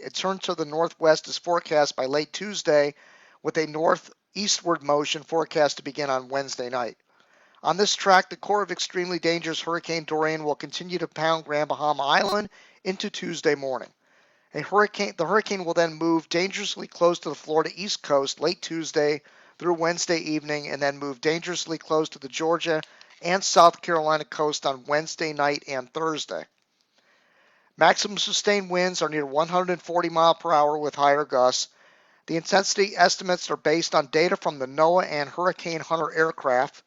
A turn to the northwest is forecast by late Tuesday, with a northeastward motion forecast to begin on Wednesday night. On this track, the core of extremely dangerous Hurricane Dorian will continue to pound Grand Bahama Island into Tuesday morning. The hurricane will then move dangerously close to the Florida East Coast late Tuesday through Wednesday evening, and then move dangerously close to the Georgia and South Carolina coast on Wednesday night and Thursday. Maximum sustained winds are near 140 miles per hour with higher gusts. The intensity estimates are based on data from the NOAA and Hurricane Hunter aircraft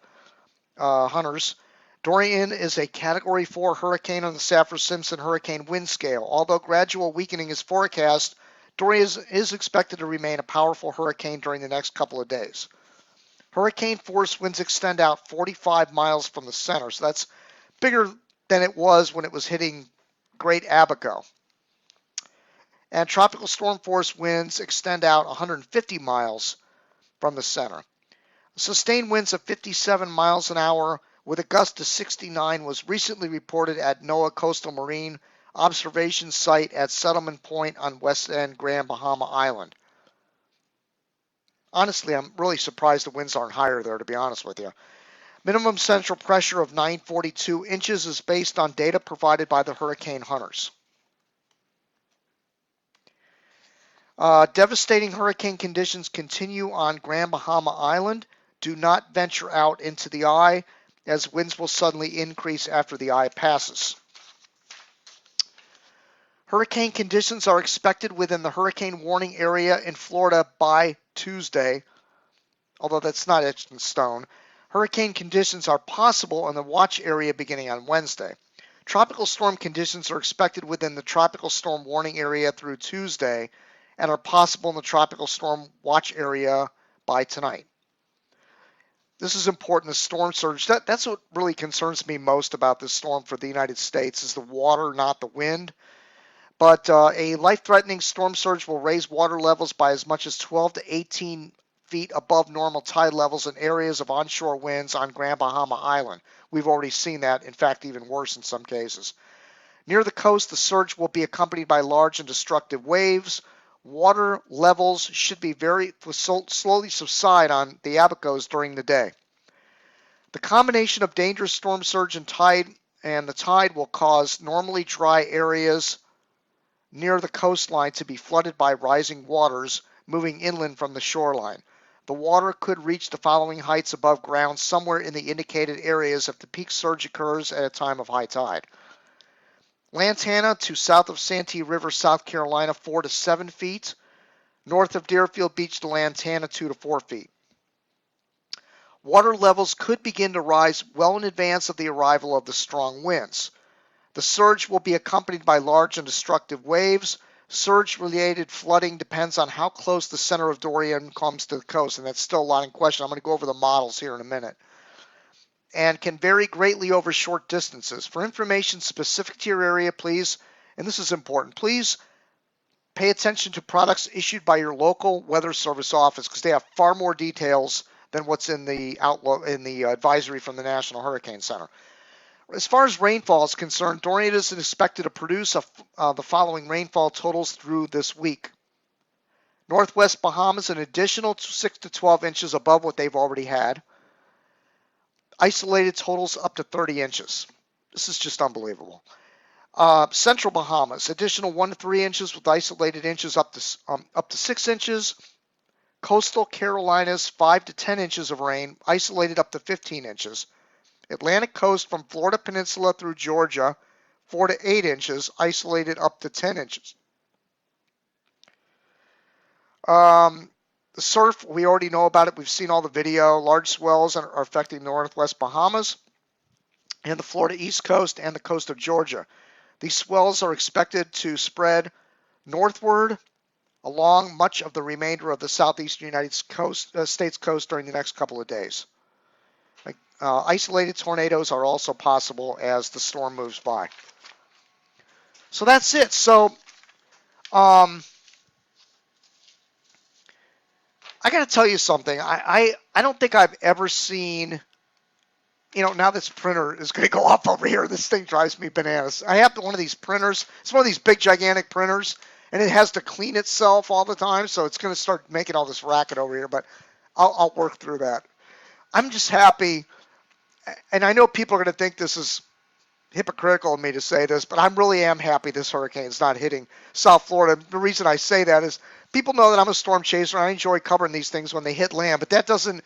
hunters. Dorian is a Category 4 hurricane on the Saffir-Simpson hurricane wind scale. Although gradual weakening is forecast, Dorian is expected to remain a powerful hurricane during the next couple of days. Hurricane force winds extend out 45 miles from the center, so that's bigger than it was when it was hitting Great Abaco. And tropical storm force winds extend out 150 miles from the center. Sustained winds of 57 miles an hour with a gust to 69 was recently reported at NOAA Coastal Marine Observation Site at Settlement Point on West End Grand Bahama Island. Honestly, I'm really surprised the winds aren't higher there, to be honest with you. Minimum central pressure of 942 inches is based on data provided by the hurricane hunters. Devastating hurricane conditions continue on Grand Bahama Island. Do not venture out into the eye, as winds will suddenly increase after the eye passes. Hurricane conditions are expected within the hurricane warning area in Florida by Tuesday, although that's not etched in stone. Hurricane conditions are possible in the watch area beginning on Wednesday. Tropical storm conditions are expected within the tropical storm warning area through Tuesday and are possible in the tropical storm watch area by tonight. This is important, the storm surge. That's what really concerns me most about this storm for the United States is the water, not the wind. But a life-threatening storm surge will raise water levels by as much as 12 to 18 feet above normal tide levels in areas of onshore winds on Grand Bahama Island. We've already seen that, in fact, even worse in some cases. Near the coast, the surge will be accompanied by large and destructive waves. Water levels should be slowly subside on the Abacos during the day. The combination of dangerous storm surge and the tide will cause normally dry areas near the coastline to be flooded by rising waters moving inland from the shoreline. The water could reach the following heights above ground somewhere in the indicated areas if the peak surge occurs at a time of high tide. Lantana to south of Santee River, South Carolina, 4 to 7 feet. North of Deerfield Beach to Lantana, 2 to 4 feet. Water levels could begin to rise well in advance of the arrival of the strong winds. The surge will be accompanied by large and destructive waves. Surge-related flooding depends on how close the center of Dorian comes to the coast, and that's still a lot in question. I'm going to go over the models here in a minute. And can vary greatly over short distances. For information specific to your area, please, and this is important, please pay attention to products issued by your local weather service office because they have far more details than what's in the advisory from the National Hurricane Center. As far as rainfall is concerned, Dorian is expected to produce the following rainfall totals through this week. Northwest Bahamas, an additional 6 to 12 inches above what they've already had. Isolated totals up to 30 inches. This is just unbelievable. Central Bahamas, additional 1 to 3 inches with isolated inches up to 6 inches. Coastal Carolinas, 5 to 10 inches of rain, isolated up to 15 inches. Atlantic coast from Florida Peninsula through Georgia, 4 to 8 inches, isolated up to 10 inches. The surf, we already know about it. We've seen all the video. Large swells are affecting the Northwest Bahamas and the Florida East Coast and the coast of Georgia. These swells are expected to spread northward along much of the remainder of the southeastern United States coast during the next couple of days. Isolated tornadoes are also possible as the storm moves by. So that's it. So I got to tell you something. I don't think I've ever seen, now this printer is going to go off over here. This thing drives me bananas. I have one of these printers. It's one of these big, gigantic printers. and it has to clean itself all the time, so it's going to start making all this racket over here, but I'll work through that. I'm just happy, and I know people are going to think this is hypocritical of me to say this, but I really am happy this hurricane's not hitting South Florida. The reason I say that is people know that I'm a storm chaser. I enjoy covering these things when they hit land, but that doesn't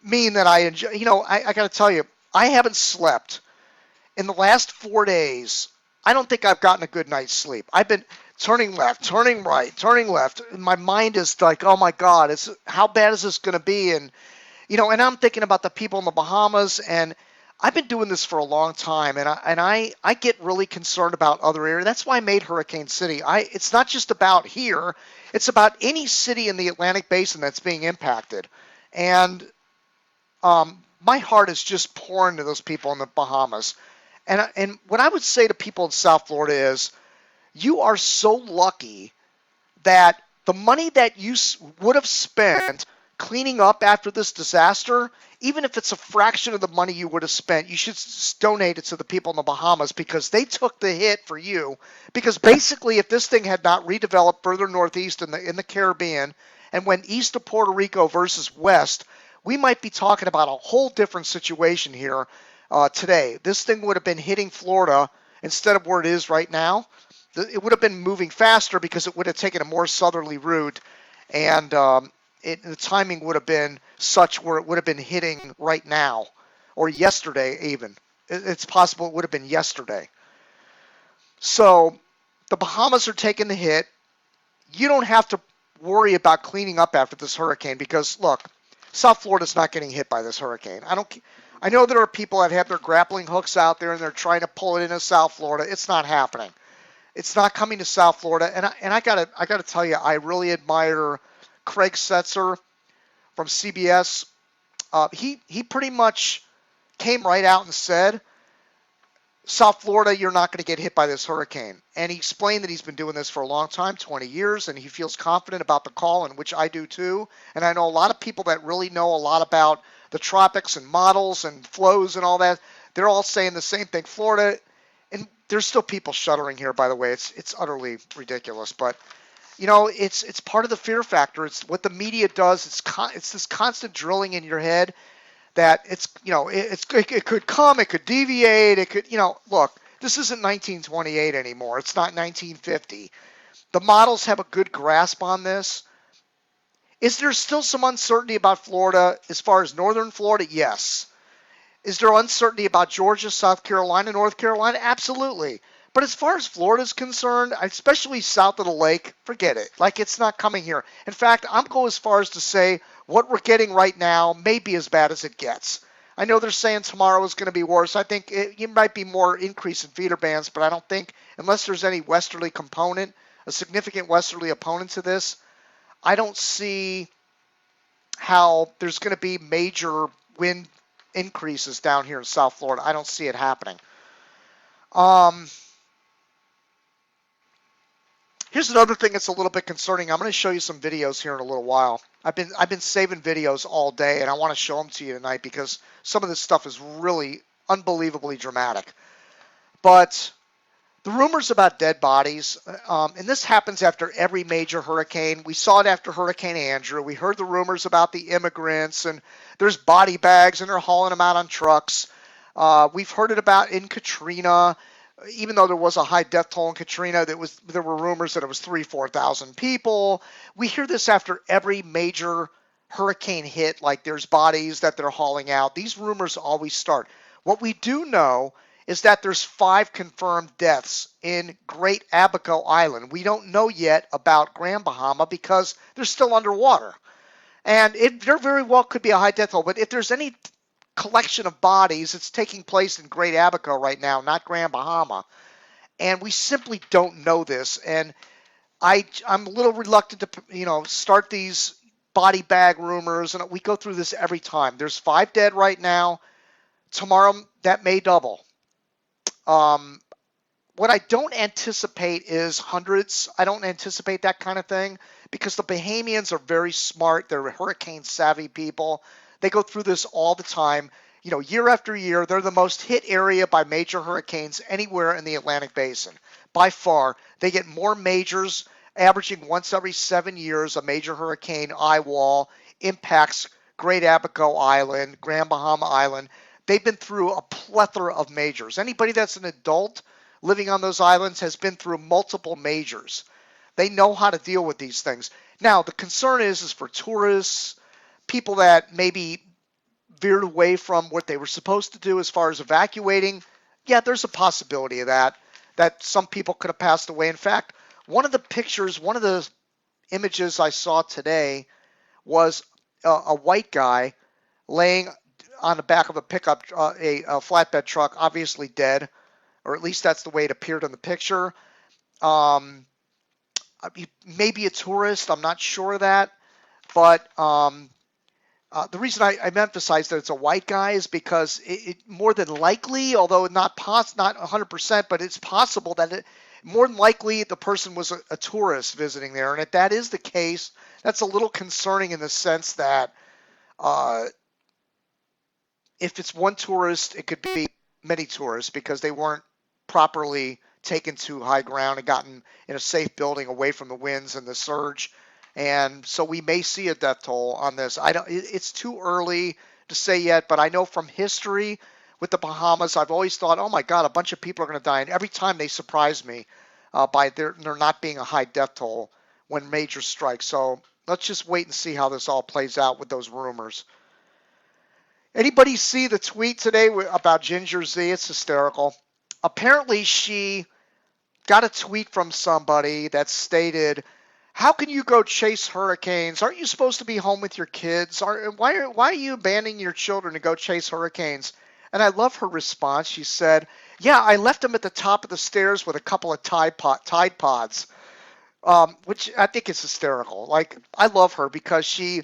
mean that I enjoy. I got to tell you, I haven't slept in the last 4 days. I don't think I've gotten a good night's sleep. I've been turning left, turning right, turning left. My mind is like, oh my God, how bad is this going to be? And and I'm thinking about the people in the Bahamas, and I've been doing this for a long time, and I get really concerned about other areas. That's why I made Hurricane City. It's not just about here; it's about any city in the Atlantic Basin that's being impacted. And my heart is just pouring to those people in the Bahamas. And what I would say to people in South Florida is, you are so lucky that the money that you would have spent cleaning up after this disaster, even if it's a fraction of the money you would have spent, you should donate it to the people in the Bahamas, because they took the hit for you. Because basically, if this thing had not redeveloped further northeast in the Caribbean and went east of Puerto Rico versus west, we might be talking about a whole different situation here today. This thing would have been hitting Florida instead of where it is right now. It would have been moving faster because it would have taken a more southerly route, and the timing would have been such where it would have been hitting right now or yesterday even. It's possible it would have been yesterday. So the Bahamas are taking the hit. You don't have to worry about cleaning up after this hurricane because, look, South Florida's not getting hit by this hurricane. I know there are people that have their grappling hooks out there and they're trying to pull it into South Florida. It's not happening. It's not coming to South Florida. And I gotta tell you, I really admire Craig Setzer from CBS. He pretty much came right out and said, South Florida, you're not going to get hit by this hurricane. And he explained that he's been doing this for a long time, 20 years, and he feels confident about the call, and which I do too. And I know a lot of people that really know a lot about the tropics and models and flows and all that. They're all saying the same thing. Florida, and there's still people shuddering here, by the way. It's utterly ridiculous, but it's part of the fear factor. It's what the media does. It's this constant drilling in your head that it could come, it could deviate, it could, look, this isn't 1928 anymore. It's not 1950. The models have a good grasp on this. Is there still some uncertainty about Florida as far as northern Florida? Yes. Is there uncertainty about Georgia, South Carolina, North Carolina? Absolutely. But as far as Florida is concerned, especially south of the lake, forget it. Like, it's not coming here. In fact, I'm going as far as to say what we're getting right now may be as bad as it gets. I know they're saying tomorrow is going to be worse. I think it might be more increase in feeder bands, but I don't think, unless there's any westerly component, a significant westerly opponent to this, I don't see how there's going to be major wind increases down here in South Florida. I don't see it happening. Here's another thing that's a little bit concerning. I'm going to show you some videos here in a little while. I've been saving videos all day, and I want to show them to you tonight because some of this stuff is really unbelievably dramatic. But the rumors about dead bodies, and this happens after every major hurricane. We saw it after Hurricane Andrew. We heard the rumors about the immigrants, and there's body bags, and they're hauling them out on trucks. We've heard it about in Katrina. Even though there was a high death toll in Katrina, there were rumors that it was 4,000 people. We hear this after every major hurricane hit, like there's bodies that they're hauling out. These rumors always start. What we do know is that there's 5 confirmed deaths in Great Abaco Island. We don't know yet about Grand Bahama because they're still underwater. And there very well could be a high death toll, but if there's any collection of bodies, it's taking place in Great Abaco right now, not Grand Bahama. And we simply don't know this. And I'm a little reluctant to, start these body bag rumors. And we go through this every time. There's 5 dead right now. Tomorrow, that may double. What I don't anticipate is hundreds. I don't anticipate that kind of thing because the Bahamians are very smart. They're hurricane savvy people. They go through this all the time. Year after year, they're the most hit area by major hurricanes anywhere in the Atlantic Basin. By far, they get more majors averaging once every 7 years, a major hurricane eye wall impacts Great Abaco Island, Grand Bahama Island. They've been through a plethora of majors. Anybody that's an adult living on those islands has been through multiple majors. They know how to deal with these things. Now, the concern is for tourists, people that maybe veered away from what they were supposed to do as far as evacuating. Yeah, there's a possibility of that some people could have passed away. In fact, one of the images I saw today was a white guy laying on the back of a pickup, a flatbed truck, obviously dead, or at least that's the way it appeared in the picture. Um, Maybe a tourist, I'm not sure of that, but the reason I emphasize that it's a white guy is because it more than likely, although not 100%, but it's possible that more than likely the person was a tourist visiting there. And if that is the case, that's a little concerning in the sense that if it's one tourist, it could be many tourists because they weren't properly taken to high ground and gotten in a safe building away from the winds and the surge. And so we may see a death toll on this. It's too early to say yet, but I know from history with the Bahamas, I've always thought, oh my God, a bunch of people are going to die. And every time they surprise me by there not being a high death toll when major strikes. So let's just wait and see how this all plays out with those rumors. Anybody see the tweet today about Ginger Z? It's hysterical. Apparently she got a tweet from somebody that stated, how can you go chase hurricanes? Aren't you supposed to be home with your kids? Why are you abandoning your children to go chase hurricanes? And I love her response. She said, yeah, I left them at the top of the stairs with a couple of Tide Pods, which I think is hysterical. Like, I love her because she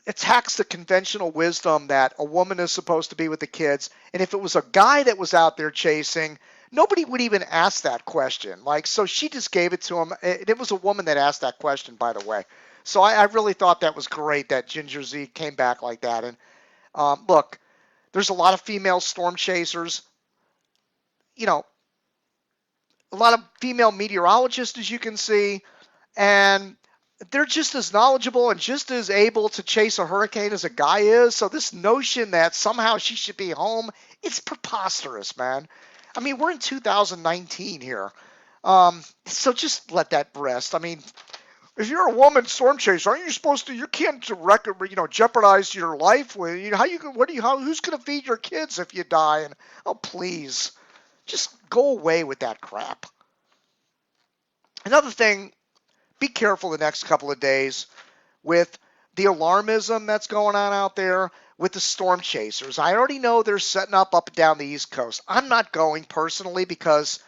attacks the conventional wisdom that a woman is supposed to be with the kids. And if it was a guy that was out there chasing, nobody would even ask that question. Like, so she just gave it to him. It was a woman that asked that question, by the way. So I really thought that was great that Ginger Z came back like that. And look, there's a lot of female storm chasers. You know, a lot of female meteorologists, as you can see, and they're just as knowledgeable and just as able to chase a hurricane as a guy is. So this notion that somehow she should be home, it's preposterous, man. I mean, we're in 2019 here. So just let that rest. I mean, if you're a woman storm chaser, aren't you supposed to? You can't jeopardize your life with. Who's going to feed your kids if you die? And oh, please, just go away with that crap. Another thing, be careful the next couple of days with the alarmism that's going on out there with the storm chasers. I already know they're setting up and down the East Coast. I'm not going personally because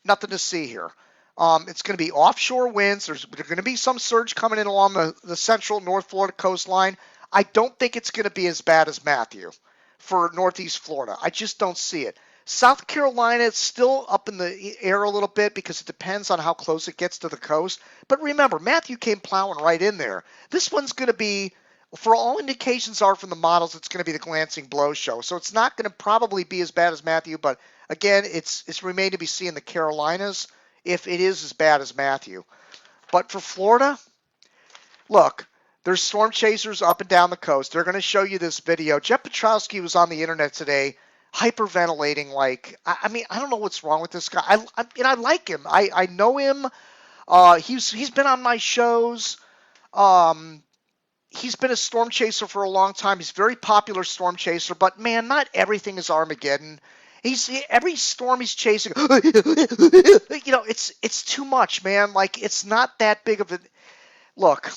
nothing to see here. It's going to be offshore winds. There's going to be some surge coming in along the central North Florida coastline. I don't think it's going to be as bad as Matthew for Northeast Florida. I just don't see it. South Carolina is still up in the air a little bit because it depends on how close it gets to the coast. But remember, Matthew came plowing right in there. This one's going to be, for all indications are from the models, it's going to be the glancing blow show. So it's not going to probably be as bad as Matthew. But again, it's remained to be seen in the Carolinas if it is as bad as Matthew. But for Florida, look, there's storm chasers up and down the coast. They're going to show you this video. Jeff Petrowski was on the internet today hyperventilating. Like, I mean, I don't know what's wrong with this guy. I like him. I know him. He's been on my shows. He's been a storm chaser for a long time. He's a very popular storm chaser, but man, not everything is Armageddon. Every storm he's chasing, it's too much, man. Like, it's not that big of a look.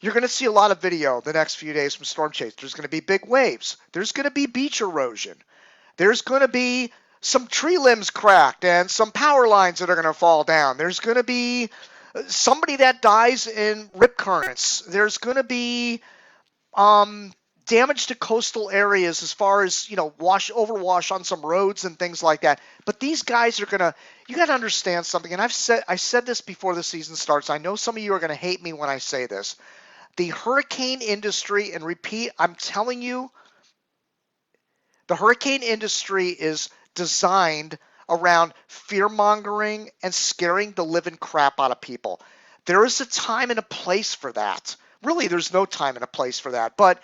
You're going to see a lot of video the next few days from storm chasers. There's going to be big waves. There's going to be beach erosion. There's going to be some tree limbs cracked and some power lines that are going to fall down. There's going to be somebody that dies in rip currents. There's going to be damage to coastal areas as far as, overwash on some roads and things like that. But these guys are going to, you got to understand something. And I said this before the season starts. I know some of you are going to hate me when I say this. The hurricane industry, and repeat, I'm telling you, the hurricane industry is designed around fear mongering and scaring the living crap out of people. There is a time and a place for that. Really, there's no time and a place for that. But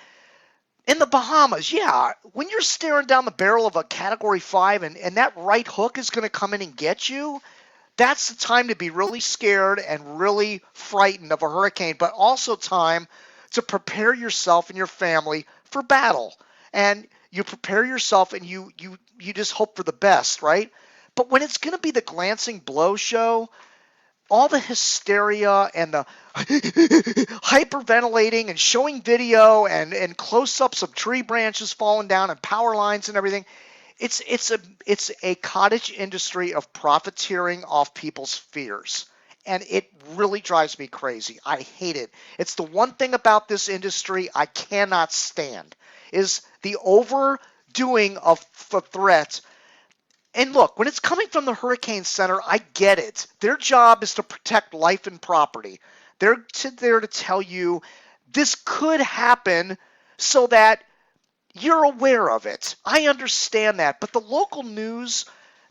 in the Bahamas, yeah, when you're staring down the barrel of a Category 5 and that right hook is going to come in and get you, that's the time to be really scared and really frightened of a hurricane, but also time to prepare yourself and your family for battle. And you prepare yourself and you just hope for the best, right? But when it's going to be the glancing blow show, all the hysteria and the hyperventilating and showing video and close-ups of tree branches falling down and power lines and everything, it's a cottage industry of profiteering off people's fears. And it really drives me crazy. I hate it. It's the one thing about this industry I cannot stand is the overdoing of the threat. And look, when it's coming from the Hurricane Center, I get it. Their job is to protect life and property. They're there to tell you this could happen so that you're aware of it. I understand that. But the local news,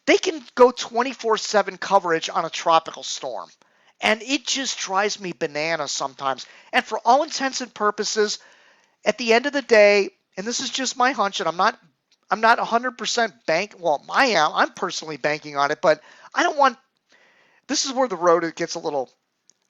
they can go 24/7 coverage on a tropical storm. And it just drives me bananas sometimes. And for all intents and purposes, at the end of the day, and this is just my hunch, and I'm not 100% I'm personally banking on it, but I don't want, this is where the road gets a little,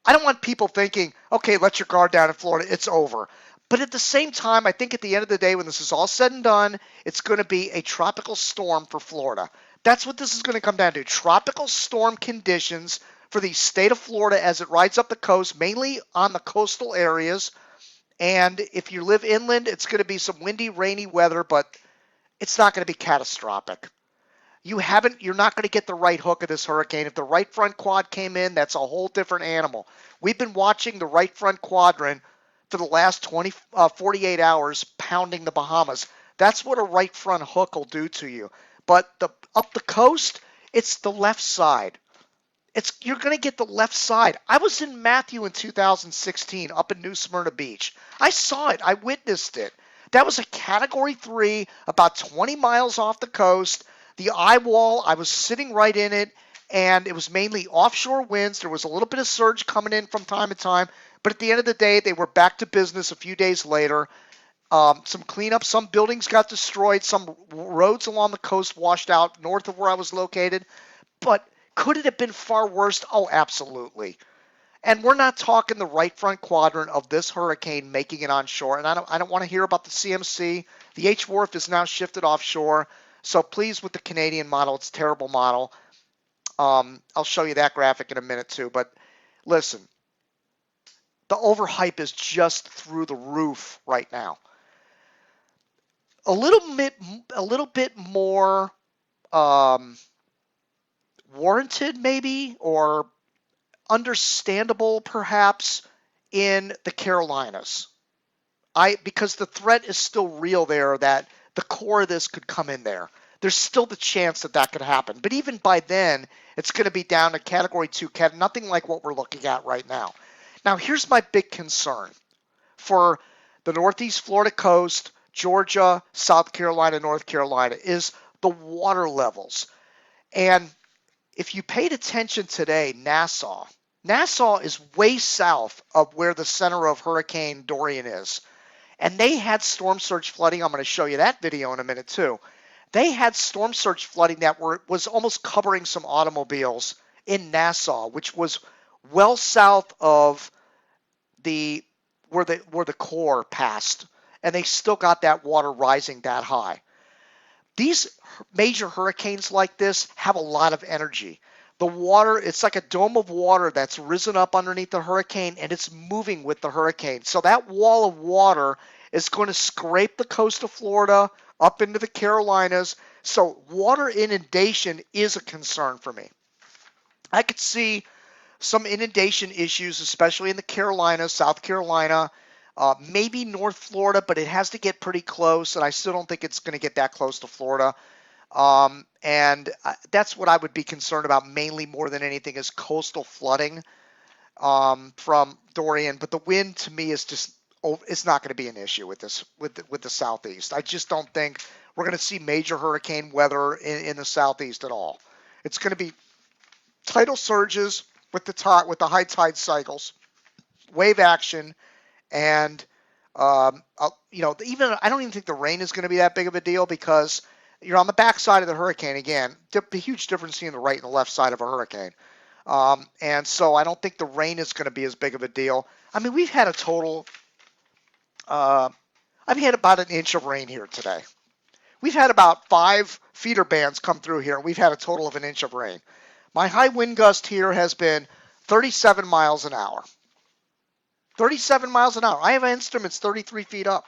I don't want people thinking, okay, let your guard down in Florida, it's over. But at the same time, I think at the end of the day, when this is all said and done, it's going to be a tropical storm for Florida. That's what this is going to come down to, tropical storm conditions for the state of Florida as it rides up the coast, mainly on the coastal areas. And if you live inland, it's going to be some windy, rainy weather, but it's not going to be catastrophic. You're not going to get the right hook of this hurricane. If the right front quad came in, that's a whole different animal. We've been watching the right front quadrant for the last 48 hours pounding the Bahamas. That's what a right front hook will do to you. But up the coast, it's the left side. You're going to get the left side. I was in Matthew in 2016 up in New Smyrna Beach. I saw it. I witnessed it. That was a Category 3, about 20 miles off the coast. The eye wall, I was sitting right in it, and it was mainly offshore winds. There was a little bit of surge coming in from time to time, but at the end of the day, they were back to business a few days later. Some cleanup, some buildings got destroyed, some roads along the coast washed out north of where I was located. But could it have been far worse? Oh, absolutely. And we're not talking the right front quadrant of this hurricane making it onshore. And I don't want to hear about the CMC. The H Wharf is now shifted offshore. So please, with the Canadian model, it's a terrible model. I'll show you that graphic in a minute too. But listen, the overhype is just through the roof right now. A little bit more warranted, maybe, or understandable perhaps in the Carolinas. Because the threat is still real there that the core of this could come in there. There's still the chance that could happen. But even by then, it's going to be down to Category 2, nothing like what we're looking at right now. Now, here's my big concern for the Northeast Florida coast, Georgia, South Carolina, North Carolina, is the water levels. And if you paid attention today, Nassau is way south of where the center of Hurricane Dorian is. And they had storm surge flooding. I'm going to show you that video in a minute too. They had storm surge flooding that was almost covering some automobiles in Nassau, which was well south of where the core passed. And they still got that water rising that high. These major hurricanes like this have a lot of energy. The water, it's like a dome of water that's risen up underneath the hurricane, and it's moving with the hurricane. So that wall of water is going to scrape the coast of Florida up into the Carolinas. So water inundation is a concern for me. I could see some inundation issues, especially in the Carolinas, South Carolina, maybe North Florida, but it has to get pretty close, and I still don't think it's going to get that close to Florida. And that's what I would be concerned about mainly more than anything is coastal flooding from Dorian. But the wind to me is just, it's not going to be an issue with this, with the Southeast. I just don't think we're going to see major hurricane weather in the Southeast at all. It's going to be tidal surges with the high tide cycles, wave action, and even I don't even think the rain is going to be that big of a deal because you're on the backside of the hurricane again. A huge difference between the right and the left side of a hurricane. And so I don't think the rain is going to be as big of a deal. I mean, we've had a total, I've had about an inch of rain here today. We've had about 5 feeder bands come through here, and we've had a total of an inch of rain. My high wind gust here has been 37 miles an hour. 37 miles an hour. I have instruments 33 feet up.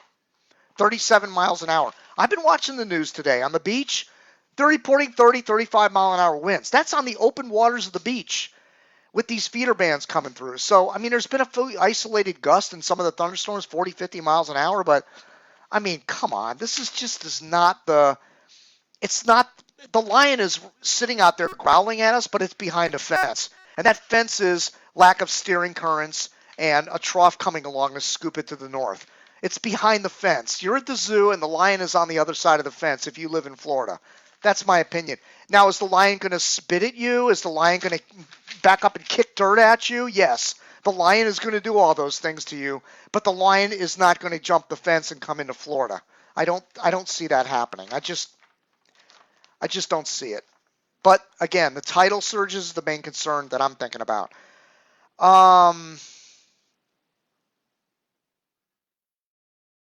37 miles an hour. I've been watching the news today. On the beach, they're reporting 30, 35 mile an hour winds. That's on the open waters of the beach with these feeder bands coming through. So, I mean, there's been a fully isolated gust in some of the thunderstorms, 40, 50 miles an hour. But, I mean, come on. This is not the – it's not – the lion is sitting out there growling at us, but it's behind a fence. And that fence is lack of steering currents and a trough coming along to scoop it to the north. It's behind the fence. You're at the zoo, and the lion is on the other side of the fence if you live in Florida. That's my opinion. Now, is the lion going to spit at you? Is the lion going to back up and kick dirt at you? Yes. The lion is going to do all those things to you, but the lion is not going to jump the fence and come into Florida. I don't see that happening. I just don't see it. But again, the tidal surges is the main concern that I'm thinking about.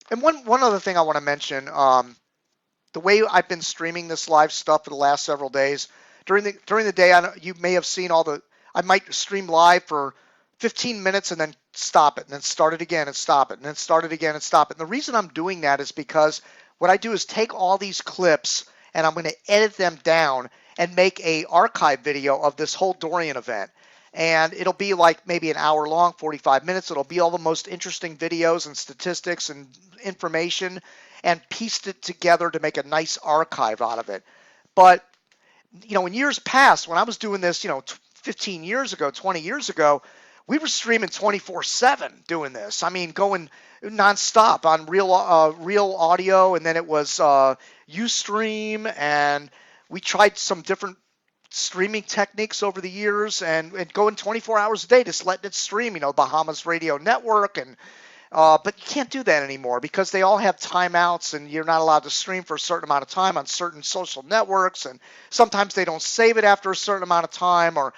And one other thing I want to mention, the way I've been streaming this live stuff for the last several days, during the day, you may have seen I might stream live for 15 minutes and then stop it, and then start it again and stop it, and then start it again and stop it. And the reason I'm doing that is because what I do is take all these clips and I'm going to edit them down and make a archive video of this whole Dorian event. And it'll be like maybe an hour long, 45 minutes. It'll be all the most interesting videos and statistics and information, and pieced it together to make a nice archive out of it. But, in years past, when I was doing this, 15 years ago, 20 years ago, we were streaming 24/7 doing this. I mean, going nonstop on real audio, and then it was Ustream, and we tried some different streaming techniques over the years, and going 24 hours a day, just letting it stream, Bahamas Radio Network, and but you can't do that anymore because they all have timeouts, and you're not allowed to stream for a certain amount of time on certain social networks, and sometimes they don't save it after a certain amount of time, or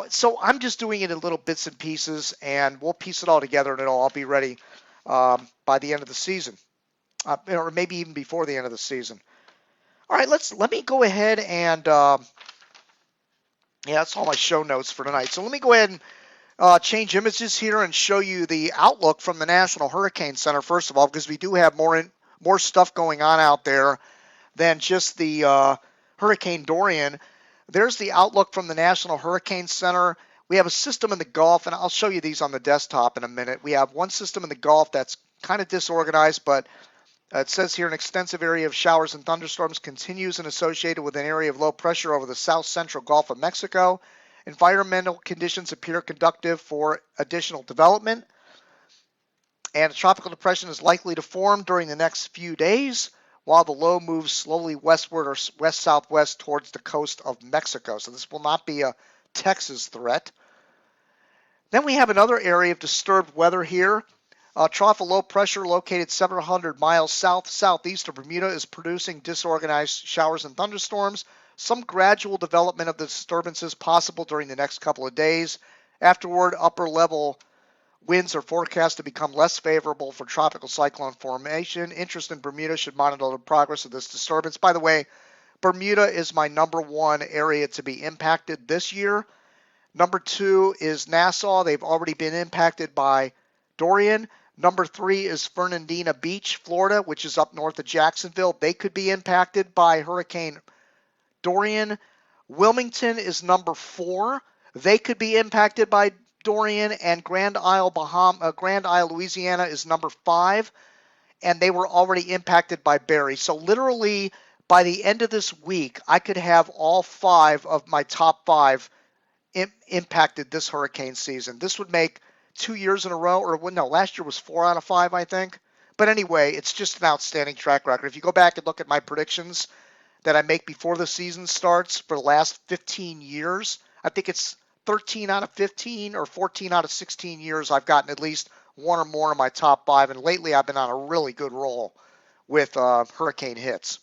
so I'm just doing it in little bits and pieces, and we'll piece it all together, and it'll all be ready by the end of the season, or maybe even before the end of the season. All right, let me go ahead and that's all my show notes for tonight. So let me go ahead and change images here and show you the outlook from the National Hurricane Center, first of all, because we do have more stuff going on out there than just the Hurricane Dorian. There's the outlook from the National Hurricane Center. We have a system in the Gulf, and I'll show you these on the desktop in a minute. We have one system in the Gulf that's kind of disorganized, but it says here an extensive area of showers and thunderstorms continues and associated with an area of low pressure over the south central Gulf of Mexico. Environmental conditions appear conducive for additional development, and a tropical depression is likely to form during the next few days while the low moves slowly westward or west-southwest towards the coast of Mexico. So this will not be a Texas threat. Then we have another area of disturbed weather here. A trough of low pressure located 700 miles southeast of Bermuda is producing disorganized showers and thunderstorms. Some gradual development of the disturbances possible during the next couple of days. Afterward, upper level winds are forecast to become less favorable for tropical cyclone formation. Interest in Bermuda should monitor the progress of this disturbance. By the way, Bermuda is my number one area to be impacted this year. Number 2 is Nassau. They've already been impacted by Dorian. Number 3 is Fernandina Beach, Florida, which is up north of Jacksonville. They could be impacted by Hurricane Dorian. Wilmington is number 4. They could be impacted by Dorian. And Grand Isle, Louisiana is number 5. And they were already impacted by Barry. So literally by the end of this week, I could have all 5 of my top 5 impacted this hurricane season. This would make 2 years in a row, or no, last year was 4 out of 5, I think. But anyway, it's just an outstanding track record. If you go back and look at my predictions, that I make before the season starts for the last 15 years. I think it's 13 out of 15 or 14 out of 16 years I've gotten at least one or more of my top 5, and lately I've been on a really good roll with hurricane hits.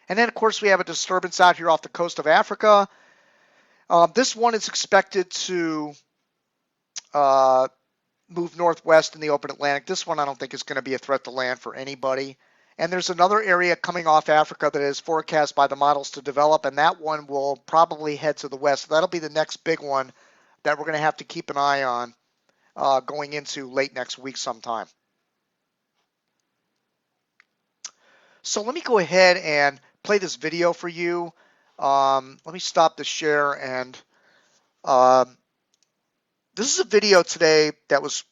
And then, of course, we have a disturbance out here off the coast of Africa. This one is expected to move northwest in the open Atlantic. This one I don't think is going to be a threat to land for anybody. And there's another area coming off Africa that is forecast by the models to develop, and that one will probably head to the west. That'll be the next big one that we're going to have to keep an eye on going into late next week sometime. So let me go ahead and play this video for you. Let me stop the share, and this is a video today that was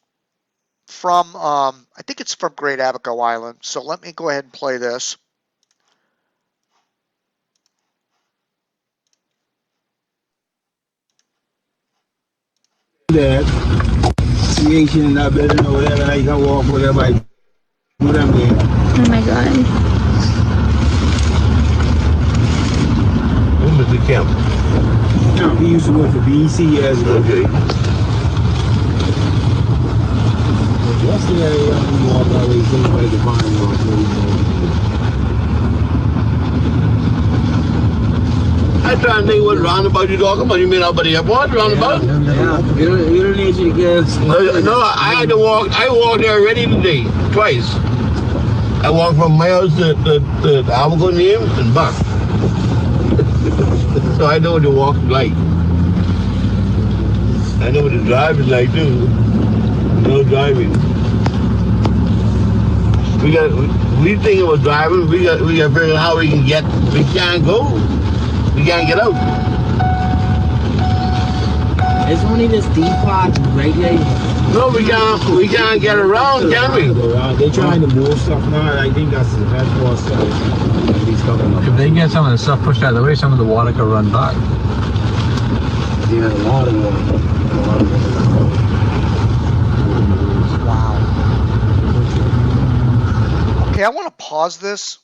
from, I think it's from Great Abaco Island. So let me go ahead and play this. That creation in that building over there, and I can walk whatever I do them there. Oh my god. Who was the camp? No, he used to work for BEC years ago. Okay. Yesterday, we walked out there, somebody to find I try to think what roundabout you talking about. You mean up at the airport roundabout? Yeah, you don't need to get. No, I had to walk. I walked there already today, twice. I walked from my house to Abaco Name and back. So I know what the walk is like. I know what the drive is like too. No driving. We think about driving. We got to figure out how we can get. We can't go. We can't get out. It's only this deep part right there. No, we can't get around, can we? They're trying to move stuff now. I think that's the headquarters stuff. He's coming up. If they get some of the stuff pushed out of the way, some of the water could run back. Yeah, a lot of water. Wow. Okay, I want to pause this,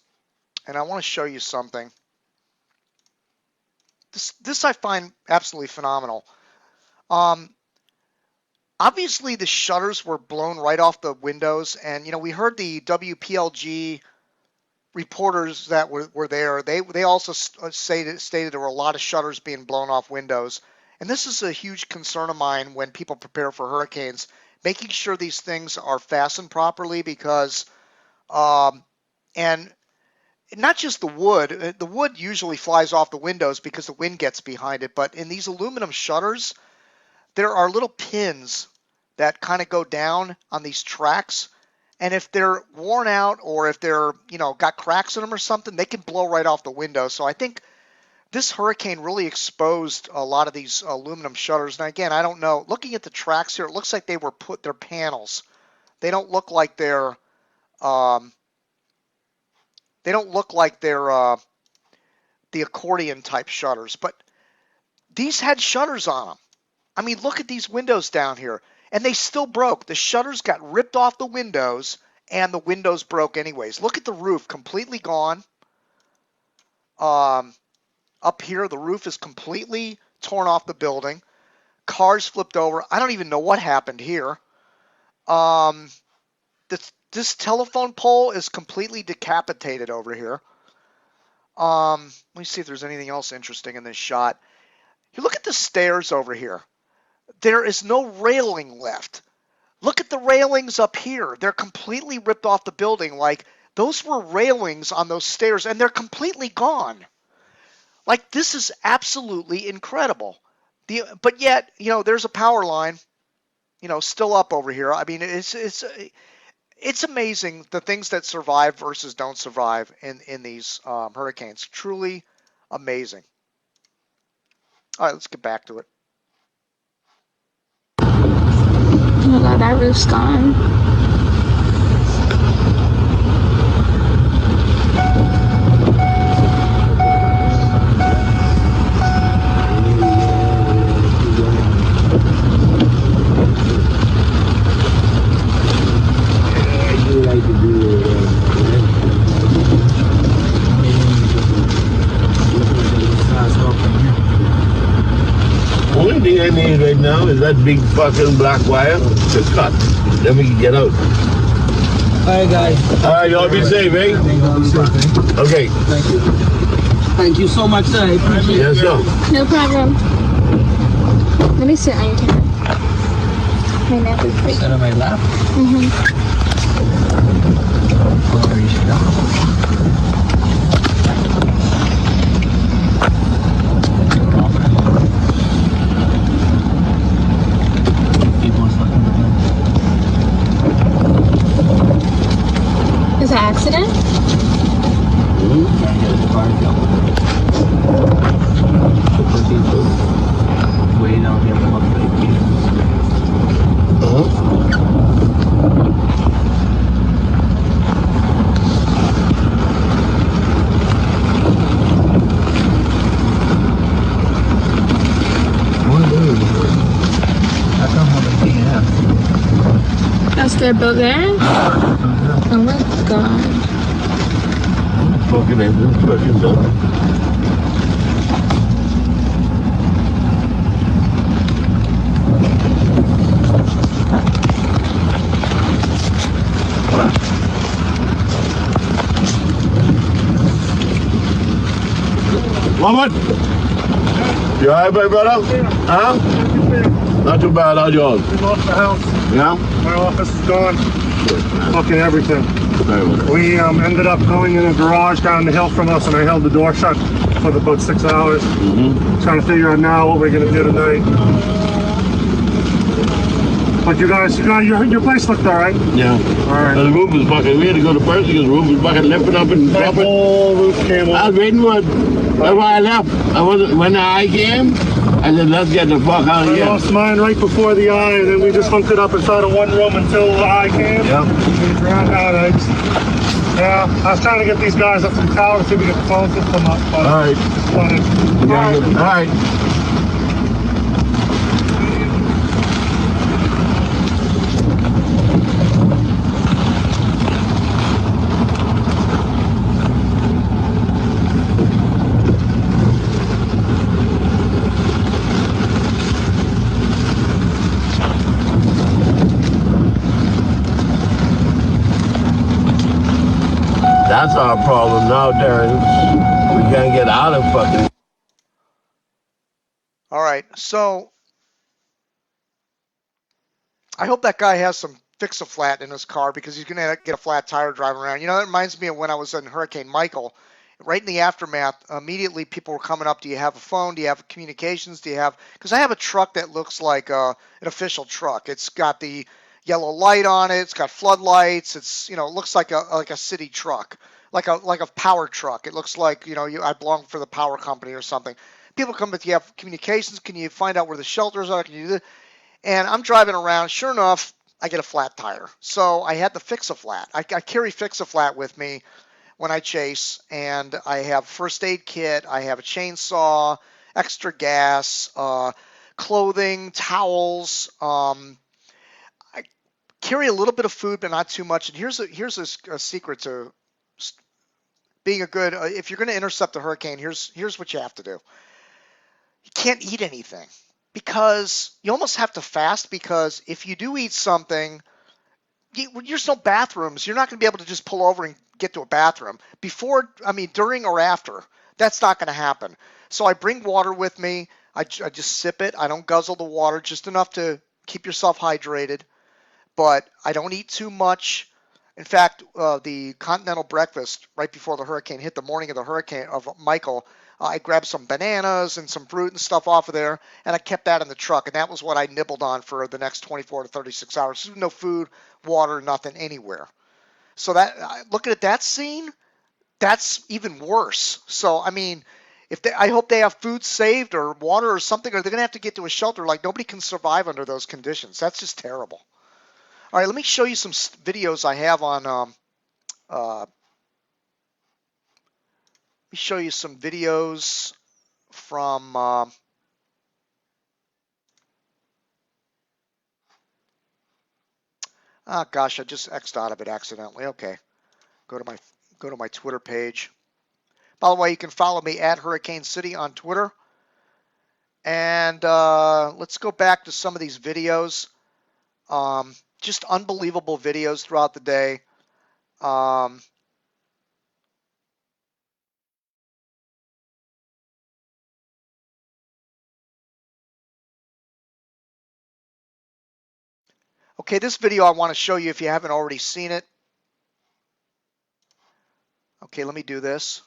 and I want to show you something. This I find absolutely phenomenal. Obviously, the shutters were blown right off the windows, and we heard the WPLG reporters that were there. They also stated there were a lot of shutters being blown off windows, and this is a huge concern of mine when people prepare for hurricanes, making sure these things are fastened properly because, and not just the wood usually flies off the windows because the wind gets behind it, but in these aluminum shutters, there are little pins that kind of go down on these tracks, and if they're worn out or if they're, got cracks in them or something, they can blow right off the window. So I think this hurricane really exposed a lot of these aluminum shutters. And again, I don't know. Looking at the tracks here, it looks like they're panels. They don't look like they're the accordion type shutters, but these had shutters on them. I mean, look at these windows down here, and they still broke. The shutters got ripped off the windows, and the windows broke anyways. Look at the roof, completely gone. Up here, the roof is completely torn off the building. Cars flipped over. I don't even know what happened here. This telephone pole is completely decapitated over here. Let me see if there's anything else interesting in this shot. You look at the stairs over here. There is no railing left. Look at the railings up here. They're completely ripped off the building. Like, those were railings on those stairs, and they're completely gone. Like, this is absolutely incredible. But yet, there's a power line, still up over here. I mean, it's amazing the things that survive versus don't survive in these hurricanes. Truly amazing. All right, let's get back to it. Oh my god, that roof's gone. now is that big fucking black wire to cut. Then we can get out. Alright, guys. Alright, y'all be safe, eh? Okay. Thank you. Thank you so much, sir. I appreciate Yes, sir. No problem. Let me sit on your camera. My nap is free. Sit on my lap. Mm-hmm. Where you should go. Is it an accident? Can't get a car going. Way down here for like 8 meters. How come on the DNF? That's their boat there? Oh my god. Fucking engine, fucking done. Muhammad? You alright, my brother? Huh? Not too bad, how's yours? We lost the house. Yeah? My office is gone. Fucking everything. Very well. We ended up going in a garage down the hill from us, and I held the door shut for about 6 hours. Trying to figure out now what we're gonna do tonight. But you guys, your place looked all right. Yeah. Alright. The roof was fucking, we had to go to first because the roof was fucking lifting up and My dropping. whole roof came I off. was waiting for it. That's why I left. When the eye came, I said, let's get the fuck out of I here. lost mine right before the eye, and then we just hunkered up inside of one room until the eye came. Yep. Yeah, I was trying to get these guys up from the tower to see if we get the phone system up, but All right. it's funny. All right. That's our problem now, Darren. We can't get out of fucking. All right, so I hope that guy has some fix-a-flat in his car because he's going to get a flat tire driving around. You know, that reminds me of when I was in Hurricane Michael. Right in the aftermath, immediately people were coming up. Do you have a phone? Do you have communications? Do you have? Because I have a truck that looks like an official truck. It's got the yellow light on it. It's got floodlights. It's, you know, it looks like a city truck, like a power truck. It looks like, you know, I belong for the power company or something. People come, but do you have communications? Can you find out where the shelters are? Can you do this? And I'm driving around. Sure enough, I get a flat tire. So I had to fix a flat. I carry fix a flat with me when I chase, and I have first aid kit. I have a chainsaw, extra gas, clothing, towels. I carry a little bit of food, but not too much. And here's a secret to being a good. If you're going to intercept a hurricane, here's what you have to do. You can't eat anything because you almost have to fast, because if you do eat something, there's no bathrooms. You're not going to be able to just pull over and get to a bathroom during or after. That's not going to happen. So I bring water with me. I just sip it. I don't guzzle the water, just enough to keep yourself hydrated. But I don't eat too much. In fact, the continental breakfast right before the hurricane hit, the morning of the hurricane of Michael, I grabbed some bananas and some fruit and stuff off of there, and I kept that in the truck, and that was what I nibbled on for the next 24 to 36 hours. No food, water, nothing anywhere. So that, looking at that scene, that's even worse. So, I mean, I hope they have food saved or water or something, or they're going to have to get to a shelter. Like, nobody can survive under those conditions. That's just terrible. All right, let me show you some videos I have on. Let me show you some videos from. Oh gosh, I just X'd out of it accidentally. Okay, go to my Twitter page. By the way, you can follow me at Hurricane City on Twitter. And let's go back to some of these videos. Just unbelievable videos throughout the day. Okay, this video I want to show you if you haven't already seen it. Okay, let me do this.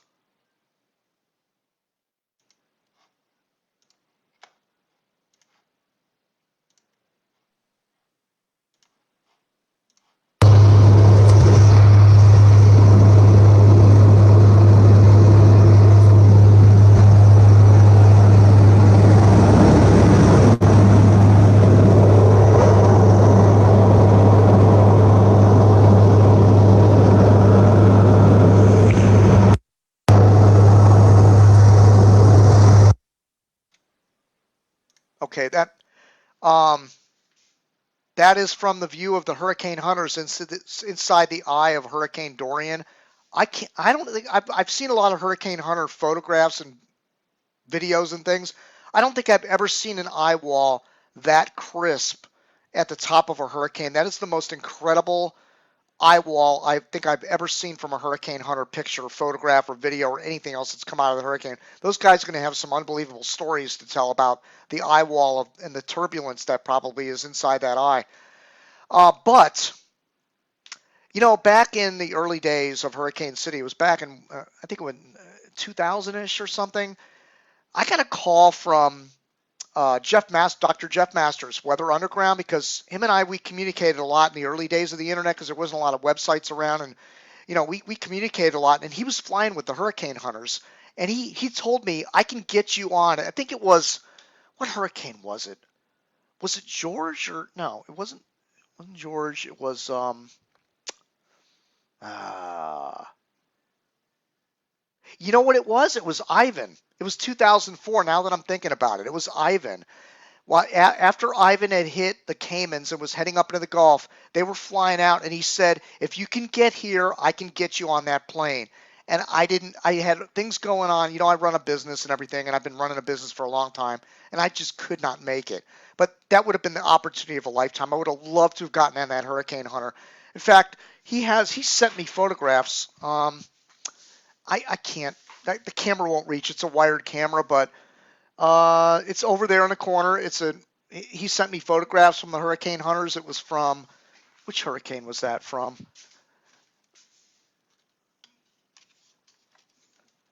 Okay, um, that is from the view of the hurricane hunters inside the eye of Hurricane Dorian. I don't think I've seen a lot of hurricane hunter photographs and videos and things. I don't think I've ever seen an eye wall that crisp at the top of a hurricane. That is the most incredible eye wall I think I've ever seen from a hurricane hunter picture, photograph, or video, or anything else that's come out of the hurricane. Those guys are going to have some unbelievable stories to tell about the eye wall and the turbulence that probably is inside that eye. But you know, back in the early days of Hurricane City, it was back in I think it was 2000-ish or something. I got a call from Dr. Jeff Masters, Weather Underground, because him and we communicated a lot in the early days of the internet because there wasn't a lot of websites around, and you know, we communicated a lot. And he was flying with the hurricane hunters, and he told me I can get you on. I think it was, what hurricane was it? Was it George or no? It wasn't George. It was you know what it was? It was Ivan. It was 2004. Now that I'm thinking about it, it was Ivan. Well, after Ivan had hit the Caymans and was heading up into the Gulf, they were flying out, and he said, "If you can get here, I can get you on that plane." And I didn't. I had things going on. You know, I run a business and everything, and I've been running a business for a long time, and I just could not make it. But that would have been the opportunity of a lifetime. I would have loved to have gotten on that hurricane hunter. In fact, he sent me photographs. I can't. The camera won't reach. It's a wired camera, but it's over there in the corner. He sent me photographs from the hurricane hunters. It was from, which hurricane was that from?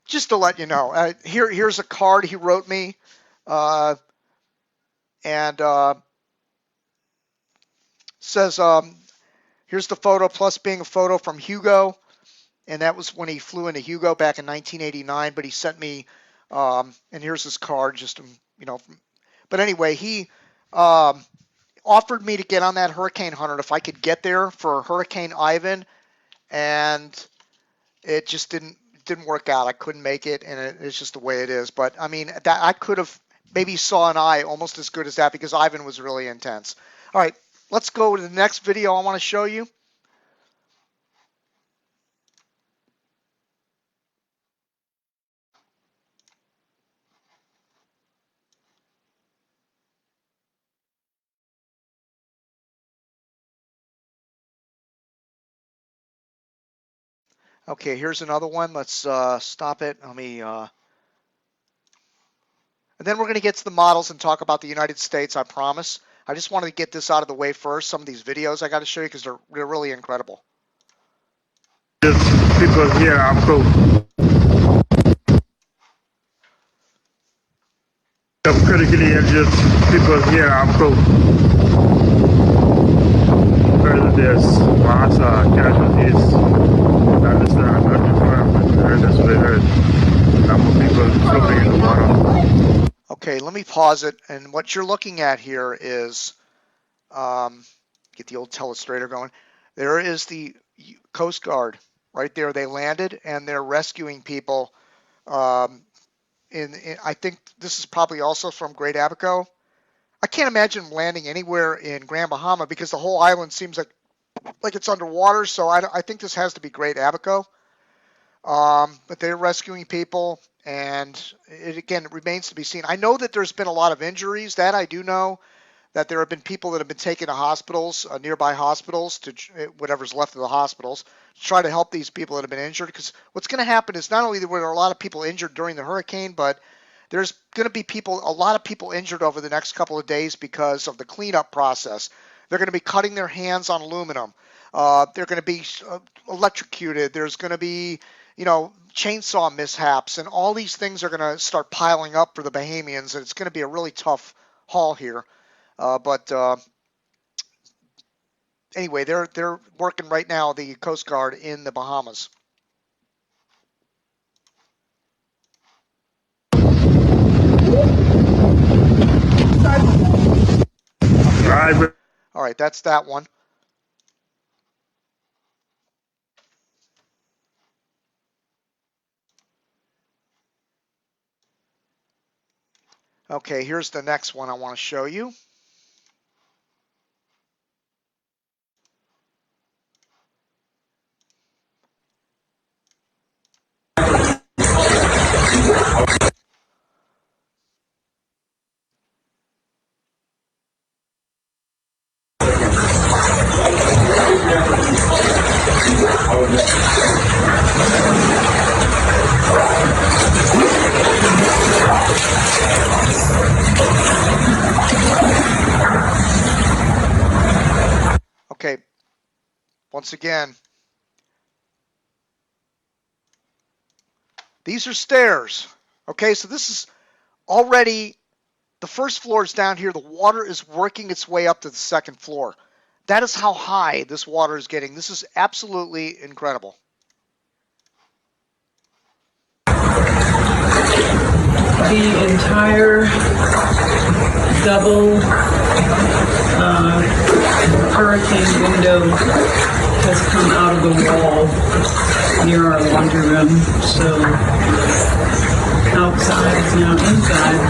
Just to let you know, here's a card he wrote me, and says, here's the photo plus being a photo from Hugo, and that was when he flew into Hugo back in 1989. But he sent me, and here's his card, just you know. But anyway, he offered me to get on that hurricane hunter if I could get there for Hurricane Ivan, and it just didn't work out. I couldn't make it, and it's just the way it is. But I mean, that I could have maybe saw an eye almost as good as that because Ivan was really intense. All right, let's go to the next video I want to show you. Okay, here's another one. Let's stop it. Let me, and then we're going to get to the models and talk about the United States, I promise. I just wanted to get this out of the way first. Some of these videos I got to show you because they're really incredible. Just people here, I'm cool. Critically injured people here, I'm cool. Further, there's lots of casualties. I understand, I'm not confirmed, but I heard that's what I heard. A number of people floating in the water. Okay, let me pause it. And what you're looking at here is, get the old telestrator going. There is the Coast Guard right there. They landed and they're rescuing people. I think this is probably also from Great Abaco. I can't imagine landing anywhere in Grand Bahama because the whole island seems like it's underwater. So I think this has to be Great Abaco. But they're rescuing people, and again, it remains to be seen. I know that there's been a lot of injuries. That I do know, that there have been people that have been taken to hospitals, nearby hospitals, to whatever's left of the hospitals, to try to help these people that have been injured. Because what's going to happen is not only were there a lot of people injured during the hurricane, but there's going to be a lot of people injured over the next couple of days because of the cleanup process. They're going to be cutting their hands on aluminum. They're going to be electrocuted. There's going to be, chainsaw mishaps, and all these things are going to start piling up for the Bahamians, and it's going to be a really tough haul here. But anyway, they're working right now, the Coast Guard in the Bahamas. All right, that's that one. Okay, here's the next one I want to show you. Okay, once again, these are stairs. Okay, so this is already, the first floor is down here. The water is working its way up to the second floor. That is how high this water is getting. This is absolutely incredible. The entire double hurricane window has come out of the wall near our laundry room, so outside is now inside.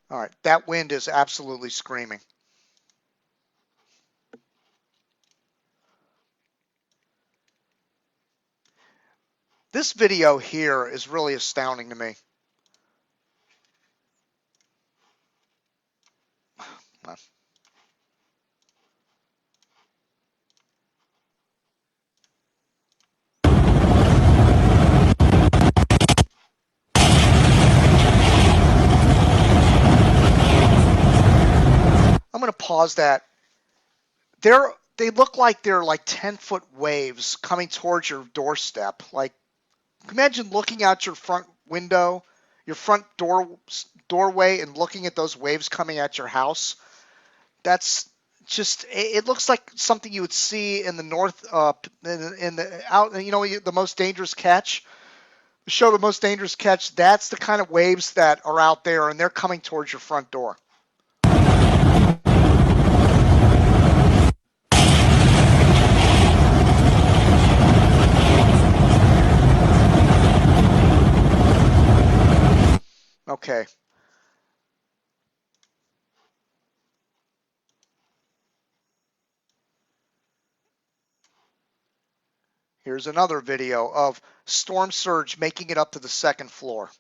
All right, that wind is absolutely screaming. This video here is really astounding to me. I'm going to pause that. They look like they're like 10-foot waves coming towards your doorstep. Like, imagine looking out your front window, your front doorway, and looking at those waves coming at your house. That's just, it looks like something you would see in the north, in the out, the Most Dangerous Catch. The show The Most Dangerous Catch. That's the kind of waves that are out there, and they're coming towards your front door. Okay. Here's another video of storm surge making it up to the second floor.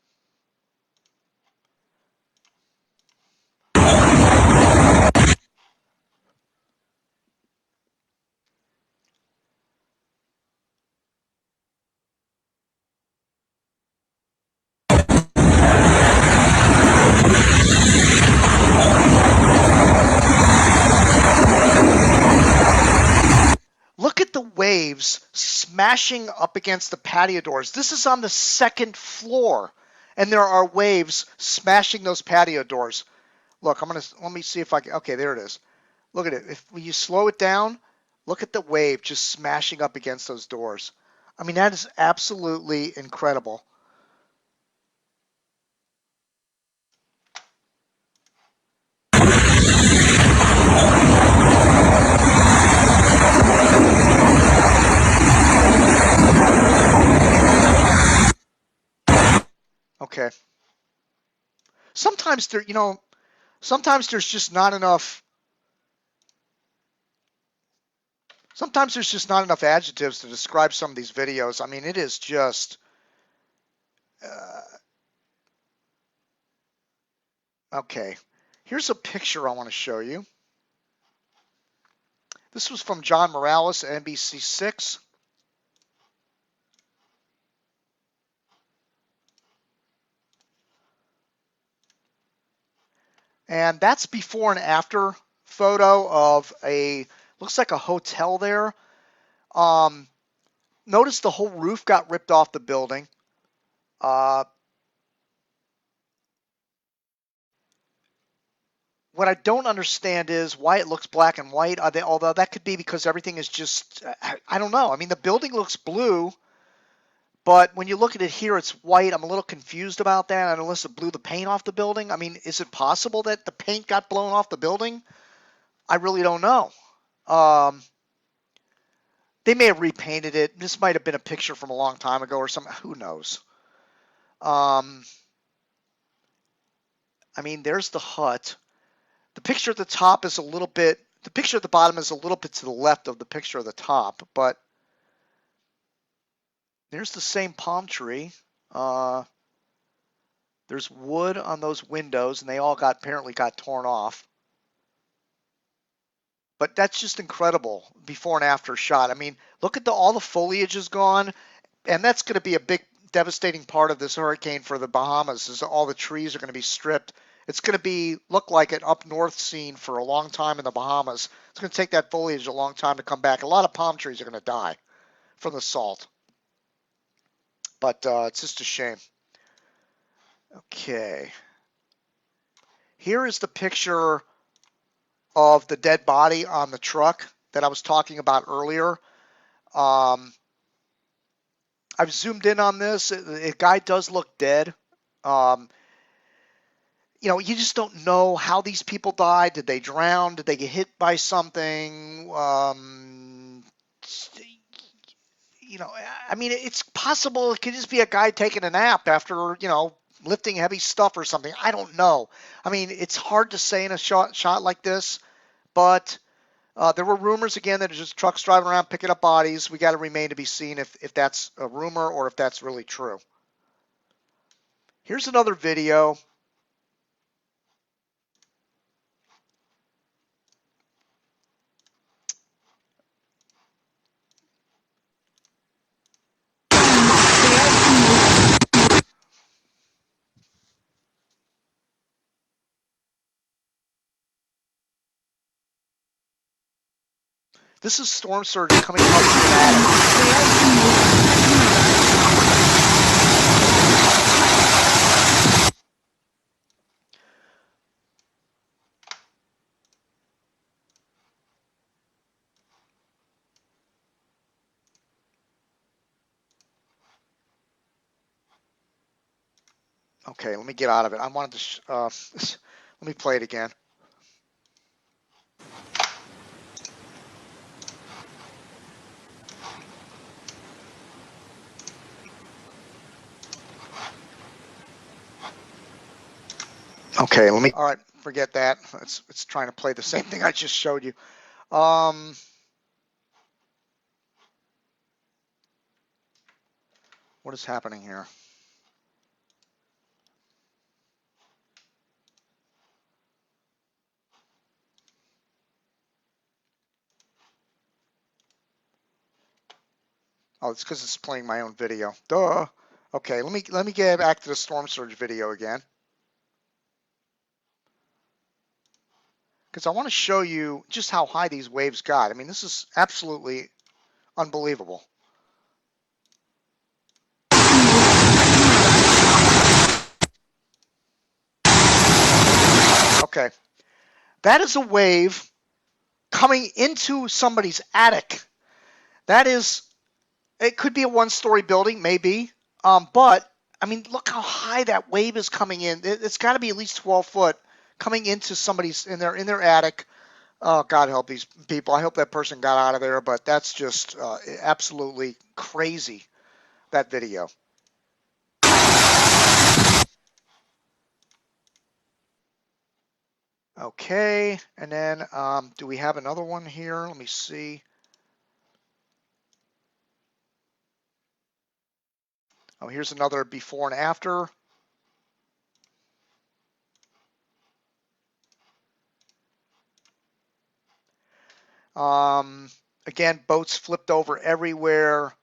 Look at the waves smashing up against the patio doors. This is on the second floor. And there are waves smashing those patio doors. Look, let me see if I can. Okay, there it is. Look at it. When you slow it down, look at the wave just smashing up against those doors. I mean, that is absolutely incredible. Okay. Sometimes sometimes there's just not enough. Sometimes there's just not enough adjectives to describe some of these videos. I mean, it is just. Okay. Here's a picture I want to show you. This was from John Morales at NBC6. And that's before and after photo of looks like a hotel there. Notice the whole roof got ripped off the building. What I don't understand is why it looks black and white. Although that could be because everything is just, I don't know. I mean, the building looks blue, but when you look at it here, it's white. I'm a little confused about that, unless it blew the paint off the building. I mean, is it possible that the paint got blown off the building? I really don't know. They may have repainted it. This might have been a picture from a long time ago or something. Who knows? I mean, there's the hut. The picture at the top is the picture at the bottom is a little bit to the left of the picture at the top, but there's the same palm tree. There's wood on those windows, and they all apparently got torn off. But that's just incredible before and after shot. I mean, look at all the foliage is gone, and that's going to be a big devastating part of this hurricane for the Bahamas. Is all the trees are going to be stripped. It's going to look like an up north scene for a long time in the Bahamas. It's going to take that foliage a long time to come back. A lot of palm trees are going to die from the salt. But it's just a shame. Okay. Here is the picture of the dead body on the truck that I was talking about earlier. I've zoomed in on this. The guy does look dead. You just don't know how these people died. Did they drown? Did they get hit by something? I mean, it's possible it could just be a guy taking a nap after, lifting heavy stuff or something. I don't know. I mean, it's hard to say in a shot like this, but there were rumors again that it's just trucks driving around picking up bodies. We got to remain to be seen if that's a rumor or if that's really true. Here's another video. This is storm surge coming up dramatic. Okay, let me get out of it. I wanted to. Let me play it again. Okay, all right, forget that. It's trying to play the same thing I just showed you. What is happening here? Oh, it's because it's playing my own video. Duh. Okay, let me get back to the storm surge video again. Because I want to show you just how high these waves got. I mean, this is absolutely unbelievable. Okay. That is a wave coming into somebody's attic. That is, it could be a one-story building, maybe. But, I mean, look how high that wave is coming in. It's got to be at least 12 foot coming into somebody's, in their attic. Oh, God help these people. I hope that person got out of there, but that's just absolutely crazy, that video. Okay, and then do we have another one here? Let me see. Oh, here's another before and after. Again, boats flipped over everywhere.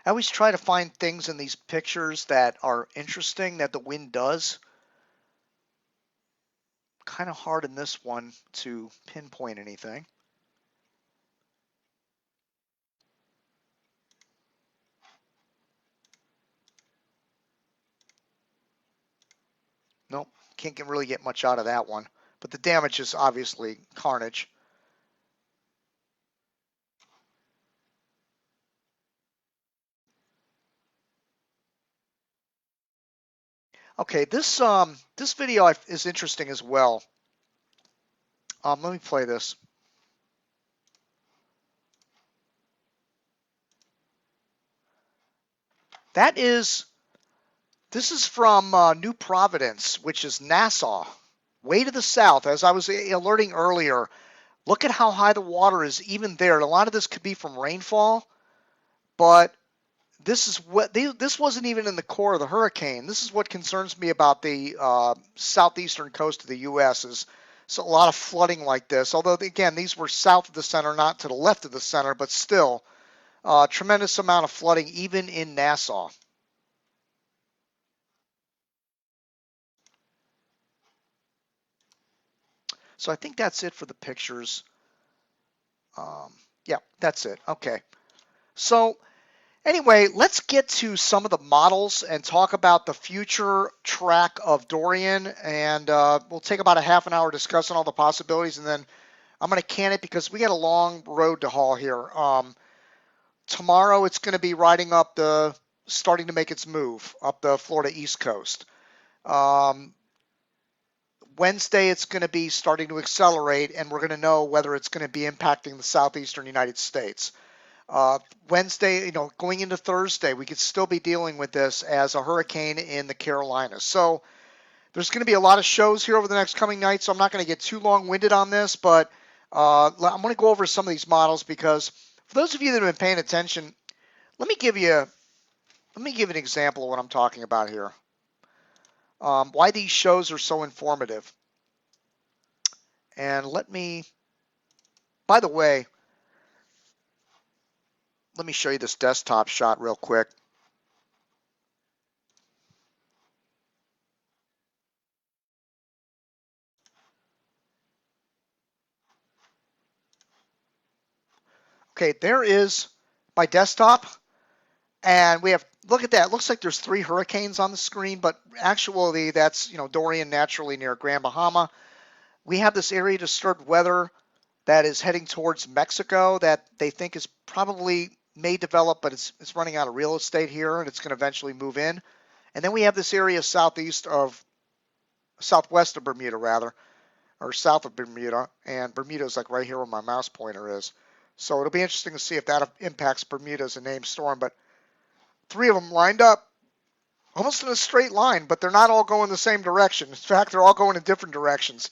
I always try to find things in these pictures that are interesting that the wind does. Kind of hard in this one to pinpoint anything. Nope, can't really get much out of that one. But the damage is obviously carnage. Okay, this video is interesting as well. Let me play this. This is from New Providence, which is Nassau, way to the south. As I was alerting earlier, look at how high the water is even there. A lot of this could be from rainfall, but this wasn't even in the core of the hurricane. This is what concerns me about the southeastern coast of the U.S. is a lot of flooding like this. Although, again, these were south of the center, not to the left of the center, but still tremendous amount of flooding even in Nassau. So I think that's it for the pictures. Yeah, that's it. Okay. So anyway, let's get to some of the models and talk about the future track of Dorian. And we'll take about a half an hour discussing all the possibilities. And then I'm going to can it because we got a long road to haul here. Tomorrow it's going to be starting to make its move up the Florida East Coast. Wednesday, it's going to be starting to accelerate, and we're going to know whether it's going to be impacting the southeastern United States. Wednesday, going into Thursday, we could still be dealing with this as a hurricane in the Carolinas. So there's going to be a lot of shows here over the next coming nights, so I'm not going to get too long-winded on this, but I'm going to go over some of these models because for those of you that have been paying attention, let me give you an example of what I'm talking about here. Why these shows are so informative. And by the way, let me show you this desktop shot real quick. Okay, there is my desktop. And we have, look at that. It looks like there's 3 hurricanes on the screen, but actually that's, Dorian naturally near Grand Bahama. We have this area disturbed weather that is heading towards Mexico that they think is probably may develop, but it's running out of real estate here and it's going to eventually move in. And then we have this area southwest of Bermuda rather, or south of Bermuda, and Bermuda is like right here where my mouse pointer is. So it'll be interesting to see if that impacts Bermuda as a named storm, but 3 of them lined up almost in a straight line, but they're not all going the same direction. In fact, they're all going in different directions.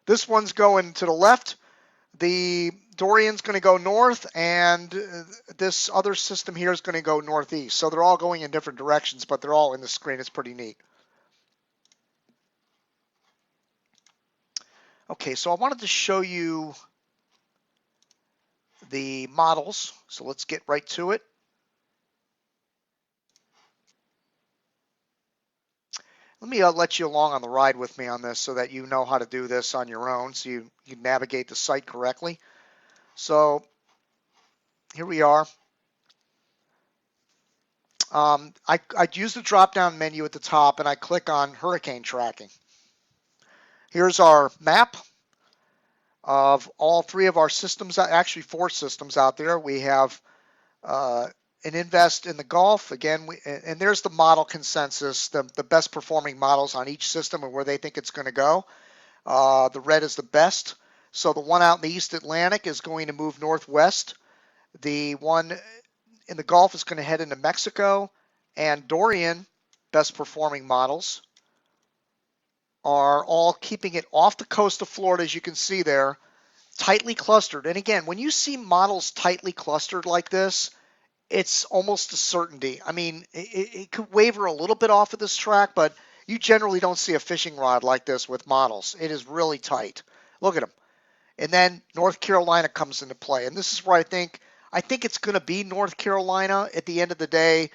This one's going to the left. The Dorian's going to go north, and this other system here is going to go northeast. So they're all going in different directions, but they're all in the screen. It's pretty neat. Okay, so I wanted to show you the models. So let's get right to it. Let me let you along on the ride with me on this so that you know how to do this on your own, so you navigate the site correctly. So Here we are. I'd use the drop-down menu at the top, and I click on hurricane tracking. Here's our map of all three of our systems, actually 4 systems out there. We have an invest in the Gulf. Again, and there's the model consensus, the best performing models on each system and where they think it's going to go. The red is the best. So the one out in the East Atlantic is going to move northwest. The one in the Gulf is going to head into Mexico. And Dorian, best performing models, are all keeping it off the coast of Florida, as you can see there, tightly clustered. And again, when you see models tightly clustered like this, it's almost a certainty. I mean, it could waver a little bit off of this track, but you generally don't see a fishing rod like this with models. It is really tight. Look at them. And then North Carolina comes into play. And this is where I think it's going to be North Carolina at the end of the day.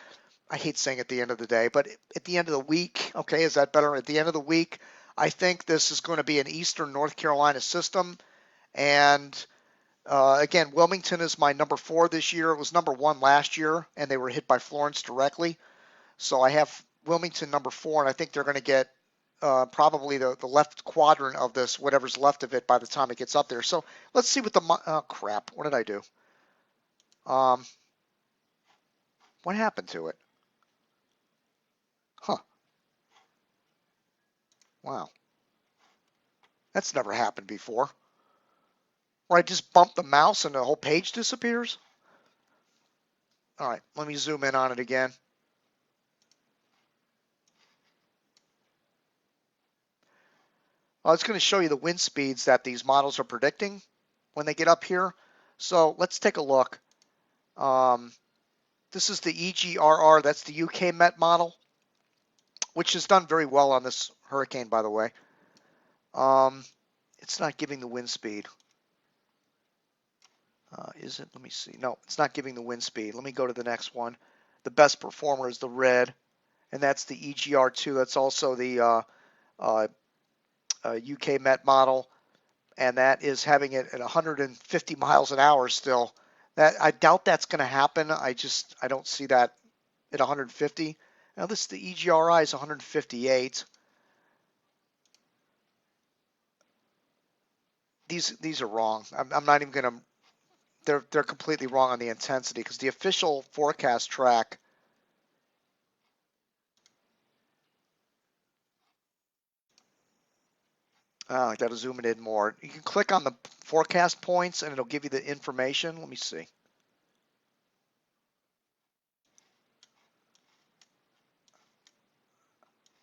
I hate saying at the end of the day, but at the end of the week, okay, is that better? At the end of the week, I think this is going to be an Eastern North Carolina system. And again, Wilmington is my number 4 this year. It was number 1 last year, and they were hit by Florence directly. So I have Wilmington number 4, and I think they're going to get probably the left quadrant of this, whatever's left of it, by the time it gets up there. So let's see what oh, crap. What did I do? What happened to it? Huh. Wow. That's never happened before. Where I just bump the mouse and the whole page disappears? All right, let me zoom in on it again. Well, it's going to show you the wind speeds that these models are predicting when they get up here. So let's take a look. This is the EGRR, that's the UK Met model, which has done very well on this hurricane, by the way. It's not giving the wind speed. Is it? Let me see. No, it's not giving the wind speed. Let me go to the next one. The best performer is the red, and that's the EGR2. That's also the UK Met model, and that is having it at 150 miles an hour still. I doubt that's going to happen. I don't see that at 150. Now the EGRI is 158. These are wrong. I'm not even going to. They're completely wrong on the intensity because the official forecast track I got to zoom it in more. You can click on the forecast points and it'll give you the information. Let me see.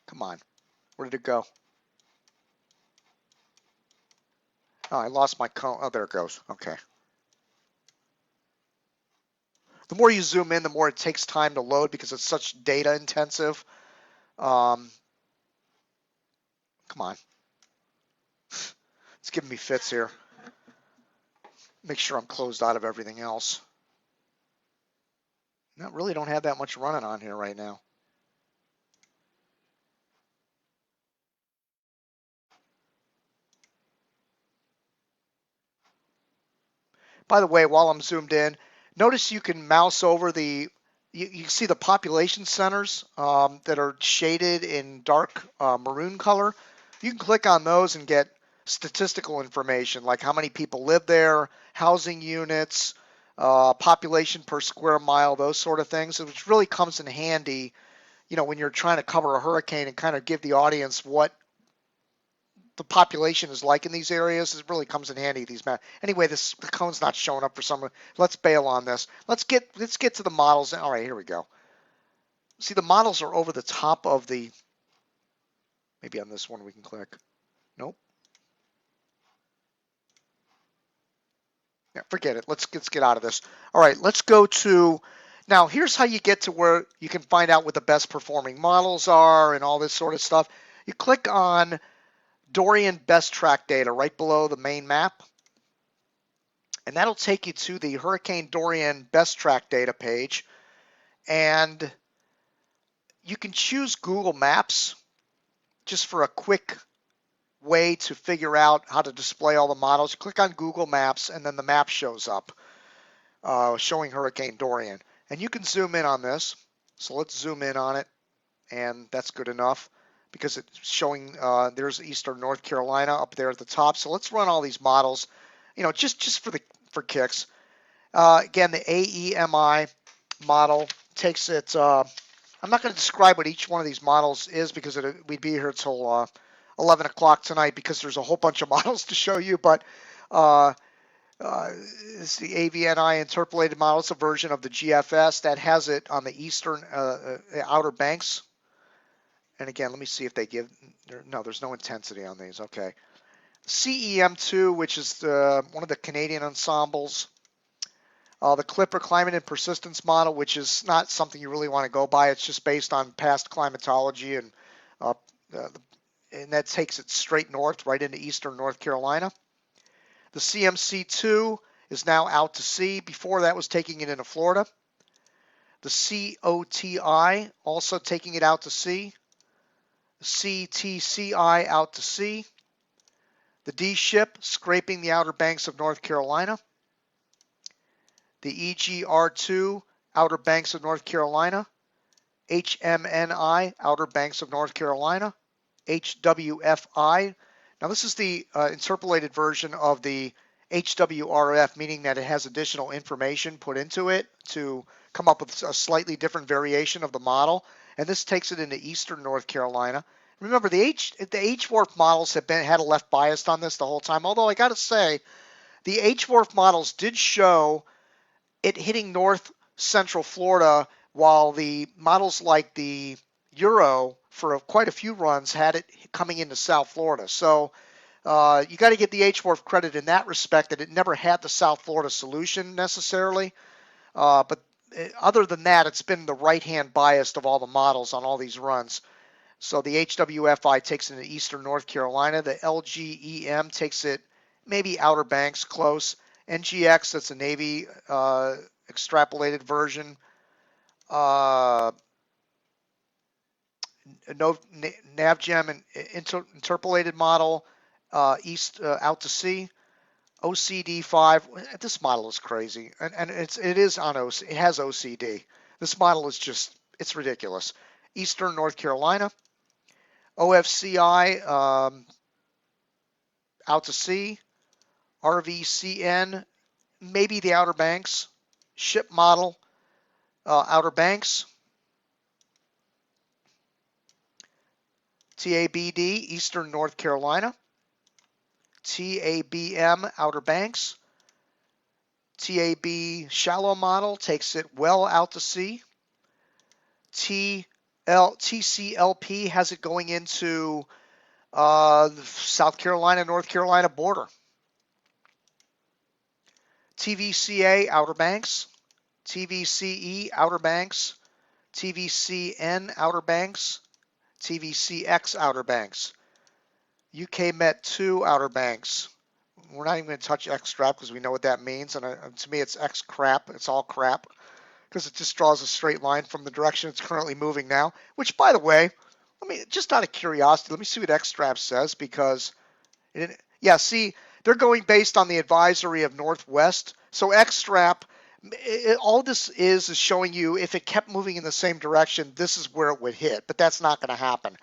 Come on. Where did it go? Oh, I lost my cone. Oh, there it goes. Okay. The more you zoom in, the more it takes time to load because it's such data intensive. Come on. It's giving me fits here. Make sure I'm closed out of everything else. I really don't have that much running on here right now. By the way, while I'm zoomed in, notice you can mouse over you see the population centers that are shaded in dark maroon color. You can click on those and get statistical information like how many people live there, housing units, population per square mile, those sort of things, which really comes in handy, when you're trying to cover a hurricane and kind of give the audience what the population is like in these areas. It really comes in handy, these maps. Anyway, the cone's not showing up for some. Let's bail on this. Let's get to the models. All right, here we go. See, the models are over the top of the. Maybe on this one we can click. Nope. Yeah, forget it. Let's get out of this. All right, let's go to. Now, here's how you get to where you can find out what the best performing models are and all this sort of stuff. You click on Dorian best track data right below the main map. And that'll take you to the Hurricane Dorian best track data page. And you can choose Google Maps just for a quick way to figure out how to display all the models. You click on Google Maps and then the map shows up. showing Hurricane Dorian. And you can zoom in on this. So let's zoom in on it, and that's good enough because it's showing there's eastern North Carolina up there at the top. So let's run all these models, just for kicks. Again, the AEMI model takes it. I'm not going to describe what each one of these models is because we'd be here till 11 o'clock tonight because there's a whole bunch of models to show you. But it's the AVNI interpolated model. It's a version of the GFS that has it on the eastern outer banks. And again, let me see if they give. No, there's no intensity on these. Okay. CEM2, which is one of the Canadian ensembles. The Clipper Climate and Persistence Model, which is not something you really want to go by. It's just based on past climatology, and that takes it straight north, right into eastern North Carolina. The CMC2 is now out to sea. Before that was taking it into Florida. The COTI also taking it out to sea. The CTCI out to sea. The D-ship scraping the outer banks of North Carolina. The EGR2 outer banks of North Carolina. HMNI outer banks of North Carolina. HWFI. Now this is the interpolated version of the HWRF, meaning that it has additional information put into it to come up with a slightly different variation of the model. And this takes it into eastern North Carolina. Remember, the HWRF models had a left bias on this the whole time. Although I got to say, the HWRF models did show it hitting north central Florida, while the models like the Euro for quite a few runs had it coming into South Florida. So you got to give the HWRF credit in that respect that it never had the South Florida solution necessarily. But other than that, it's been the right-hand biased of all the models on all these runs. So the HWFI takes it into eastern North Carolina. The LGEM takes it maybe Outer Banks close. NGX, that's a Navy extrapolated version. NavGem and interpolated model, east out to sea. OCD5. This model is crazy, and it is on OC. It has OCD. This model is just, it's ridiculous. Eastern North Carolina. OFCI out to sea. RVCN, maybe the Outer Banks. Ship model, Outer Banks. TABD, Eastern North Carolina. TABM, Outer Banks. TAB shallow model takes it well out to sea. TCLP has it going into the South Carolina, North Carolina border. TVCA, Outer Banks. TVCE, Outer Banks. TVCN, Outer Banks. TVCX, Outer Banks. UK Met 2, Outer Banks. We're not even going to touch X-strap because we know what that means. And to me, it's X-crap. It's all crap because it just draws a straight line from the direction it's currently moving now. Which, by the way, just out of curiosity, let me see what X-strap says because, see, they're going based on the advisory of Northwest. So X-strap, all this is showing you if it kept moving in the same direction, this is where it would hit. But that's not going to happen.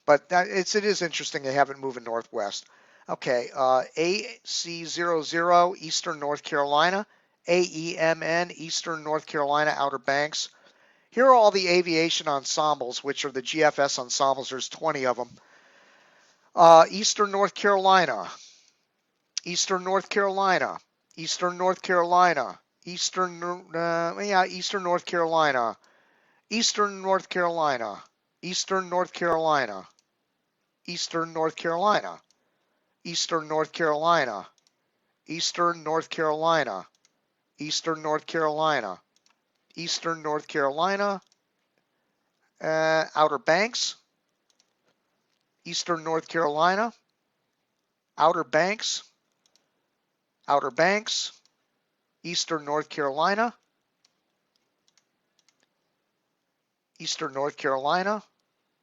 But it is interesting they have it moving northwest. Okay, AC00, Eastern North Carolina. AEMN, Eastern North Carolina, Outer Banks. Here are all the aviation ensembles, which are the GFS ensembles. There's 20 of them. Eastern North Carolina. Eastern North Carolina. Eastern North Carolina. Eastern North Carolina. Eastern North Carolina. Eastern North Carolina. Eastern North Carolina. Eastern North Carolina. Eastern North Carolina. Eastern North Carolina. Eastern North Carolina. Outer Banks. Eastern North Carolina. Outer Banks. Outer Banks. Eastern North Carolina. Eastern North Carolina.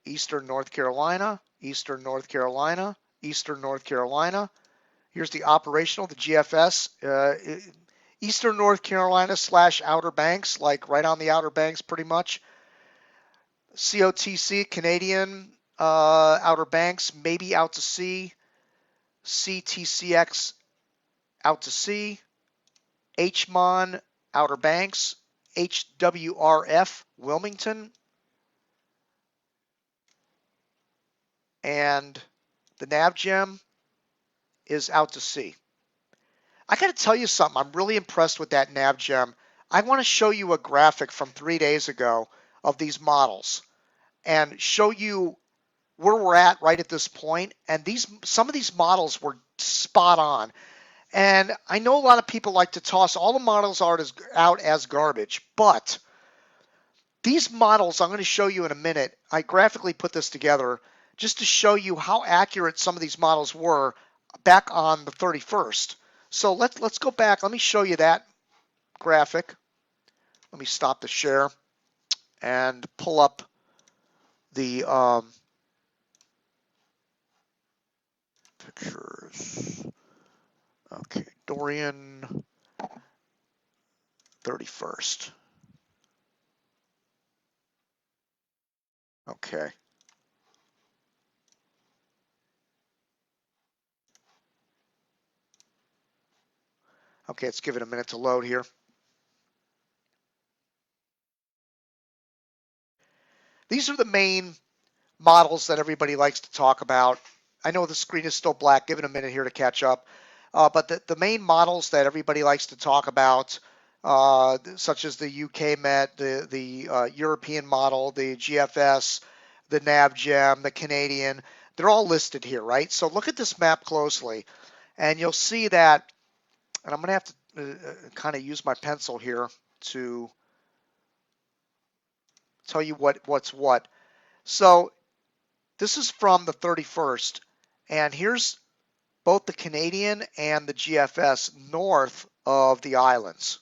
Eastern North Carolina. Eastern North Carolina. Eastern North Carolina. Here's the operational, the GFS. Eastern North Carolina / Outer Banks, like right on the Outer Banks pretty much. COTC, Canadian Outer Banks, maybe out to sea. CTCX, out to sea. HMON, Outer Banks. HWRF, Wilmington. And the NavGem is out to sea. I got to tell you something. I'm really impressed with that NavGem. I want to show you a graphic from 3 days ago of these models and show you where we're at right at this point. And some of these models were spot on. And I know a lot of people like to toss all the models out as garbage, but these models I'm going to show you in a minute. I graphically put this together just to show you how accurate some of these models were back on the 31st. So let's go back. Let me show you that graphic. Let me stop the share and pull up the pictures. Okay, Dorian 31st. Okay. Okay, let's give it a minute to load here. These are the main models that everybody likes to talk about. I know the screen is still black. Give it a minute here to catch up. But the main models that everybody likes to talk about, such as the UK Met, the European model, the GFS, the NavGem, the Canadian, they're all listed here, right? So look at this map closely, and you'll see that, and I'm going to have to kind of use my pencil here to tell you what's what. So this is from the 31st, and here's both the Canadian and the GFS north of the islands.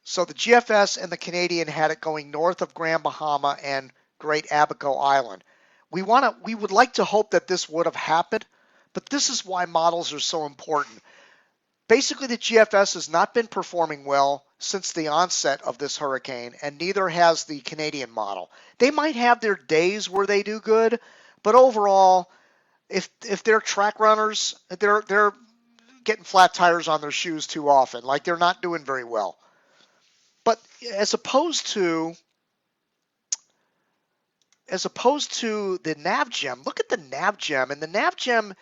So the GFS and the Canadian had it going north of Grand Bahama and Great Abaco Island. We would like to hope that this would have happened, but this is why models are so important. Basically, the GFS has not been performing well since the onset of this hurricane, and neither has the Canadian model. They might have their days where they do good, but overall, if they're track runners, they're getting flat tires on their shoes too often. Like, they're not doing very well. But as opposed to the NavGem, look at the NavGem. And the NavGem,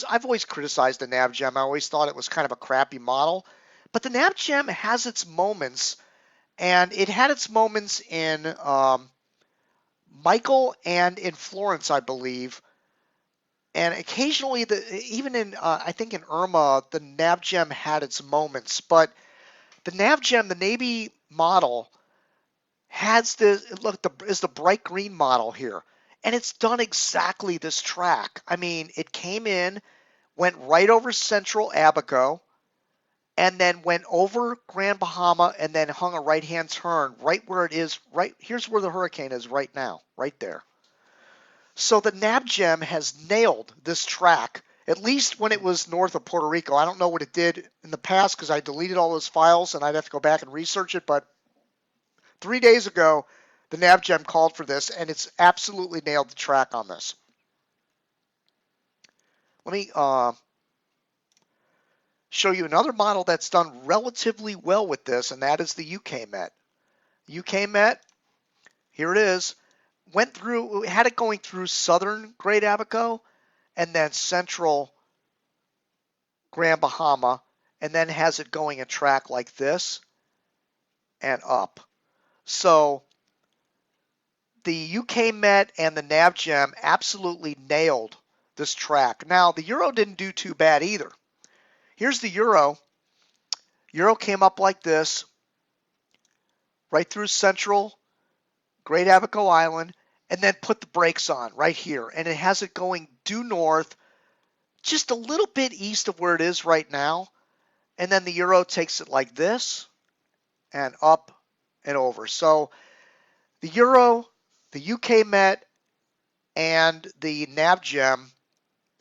I've always criticized the NavGem. I always thought it was kind of a crappy model. But the NavGem has its moments, and it had its moments in Michael and in Florence, I believe. And occasionally, even in, I think in Irma, the NavGem had its moments. But the NavGem, the Navy model, has is the bright green model here. And it's done exactly this track. I mean, it came in, went right over central Abaco, and then went over Grand Bahama, and then hung a right-hand turn right where it is. Here's where the hurricane is right now, right there. So the NavGem has nailed this track, at least when it was north of Puerto Rico. I don't know what it did in the past because I deleted all those files and I'd have to go back and research it. But 3 days ago, the NavGem called for this, and it's absolutely nailed the track on this. Let me show you another model that's done relatively well with this, and that is the UK Met. UK Met, here it is. Had it going through southern Great Abaco and then central Grand Bahama, and then has it going a track like this and up. So the UK Met and the NavGem absolutely nailed this track. Now, the Euro didn't do too bad either. Here's the Euro. Euro came up like this, right through central Great Abaco Island, and then put the brakes on right here. And it has it going due north, just a little bit east of where it is right now. And then the Euro takes it like this and up and over. So the Euro, the UK Met, and the NavGem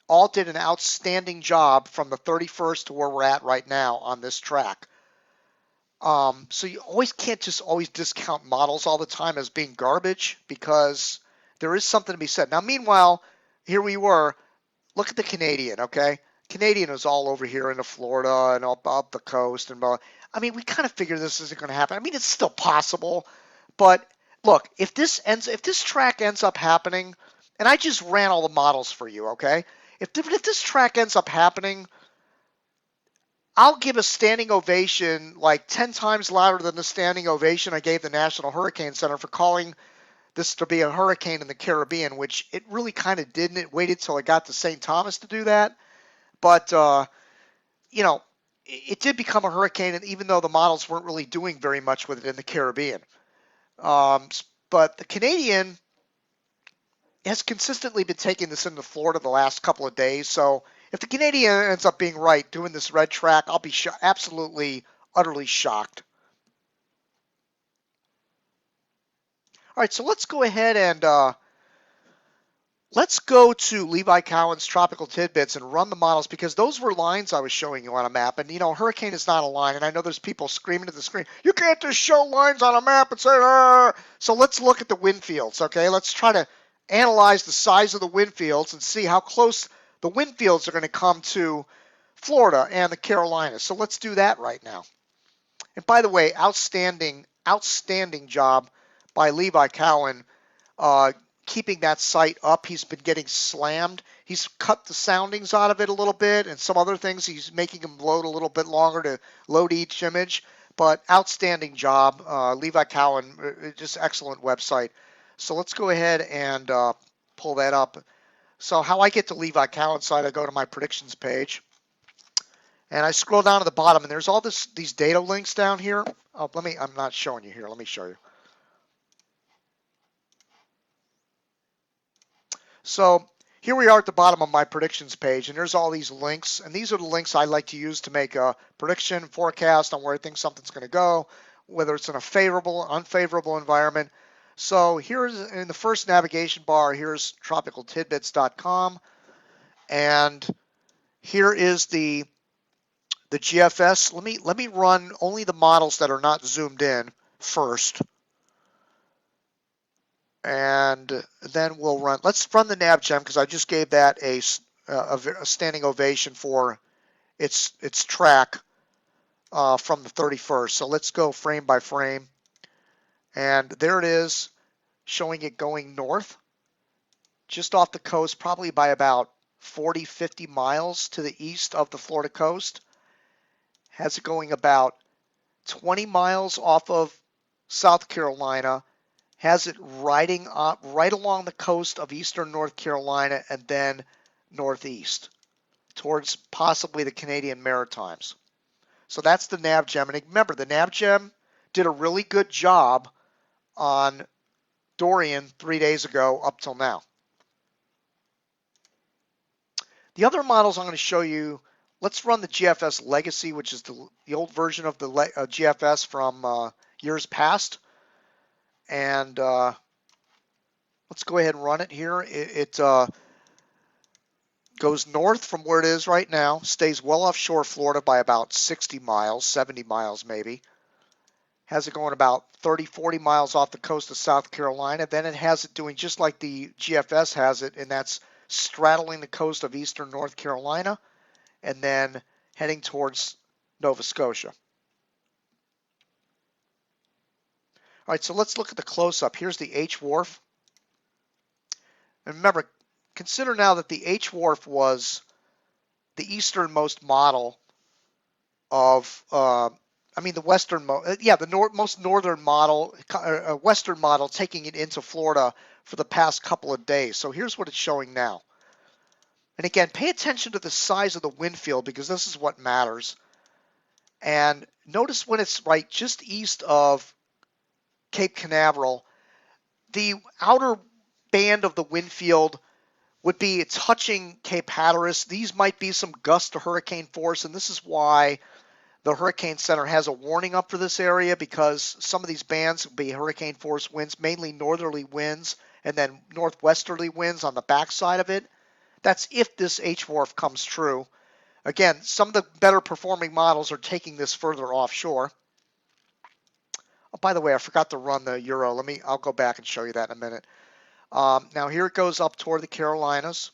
all did an outstanding job from the 31st to where we're at right now on this track. So you always can't just always discount models all the time as being garbage, because there is something to be said. Now, meanwhile, here we were. Look at the Canadian, okay? Canadian was all over here into Florida and up the coast and blah. I mean, we kind of figured this isn't going to happen. I mean, it's still possible, but look, if this track ends up happening, and I just ran all the models for you, okay? If this track ends up happening, I'll give a standing ovation like 10 times louder than the standing ovation I gave the National Hurricane Center for calling this to be a hurricane in the Caribbean, which it really kind of didn't. It waited till it got to St. Thomas to do that. But, you know, it did become a hurricane, and even though the models weren't really doing very much with it in the Caribbean. But the Canadian has consistently been taking this into Florida the last couple of days. So if the Canadian ends up being right, doing this red track, I'll be absolutely, utterly shocked. All right, so let's go ahead and let's go to Levi Cowan's Tropical Tidbits and run the models, because those were lines I was showing you on a map. And, you know, hurricane is not a line, and I know there's people screaming at the screen, you can't just show lines on a map and say, Arr! So let's look at the wind fields, okay? Let's try to analyze the size of the wind fields and see how close the wind fields are going to come to Florida and the Carolinas. So let's do that right now. And by the way, outstanding job by Levi Cowan keeping that site up. He's been getting slammed. He's cut the soundings out of it a little bit and some other things. He's making them load a little bit longer to load each image. But outstanding job. Levi Cowan, just excellent website. So let's go ahead and pull that up. So how I get to Levi Cowan's site, I go to my predictions page. And I scroll down to the bottom, and there's all these data links down here. Oh, I'm not showing you here. Let me show you. So here we are at the bottom of my predictions page, and there's all these links, and these are the links I like to use to make a prediction, forecast on where I think something's going to go, whether it's in a favorable, unfavorable environment. So here's in the first navigation bar, here's tropicaltidbits.com, and here is the GFS. Let me run only the models that are not zoomed in first. And then we'll run, let's run the NavGem, because I just gave that a standing ovation for its track from the 31st. So let's go frame by frame. And there it is, showing it going north, just off the coast, probably by about 40, 50 miles to the east of the Florida coast. Has it going about 20 miles off of South Carolina. Has it riding up right along the coast of eastern North Carolina and then northeast towards possibly the Canadian Maritimes. So that's the NavGem. And remember, the NavGem did a really good job on Dorian 3 days ago up till now. The other models I'm going to show you, let's run the GFS Legacy, which is the old version of the GFS from years past. And let's go ahead and run it here. It goes north from where it is right now, stays well offshore Florida by about 60 miles, 70 miles maybe. Has it going about 30, 40 miles off the coast of South Carolina. Then it has it doing just like the GFS has it, and that's straddling the coast of eastern North Carolina and then heading towards Nova Scotia. All right, so let's look at the close-up. Here's the H wharf. And remember, consider now that the H wharf was the easternmost model of, the most northern model, western model, taking it into Florida for the past couple of days. So here's what it's showing now. And again, pay attention to the size of the wind field, because this is what matters. And notice when it's right just east of Cape Canaveral, the outer band of the wind field would be touching Cape Hatteras. These might be some gusts to hurricane force, and this is why the Hurricane Center has a warning up for this area, because some of these bands will be hurricane force winds, mainly northerly winds, and then northwesterly winds on the backside of it. That's if this H-wharf comes true. Again, some of the better performing models are taking this further offshore. by the way, I forgot to run the Euro. I'll go back and show you that in a minute. Now here it goes up toward the Carolinas.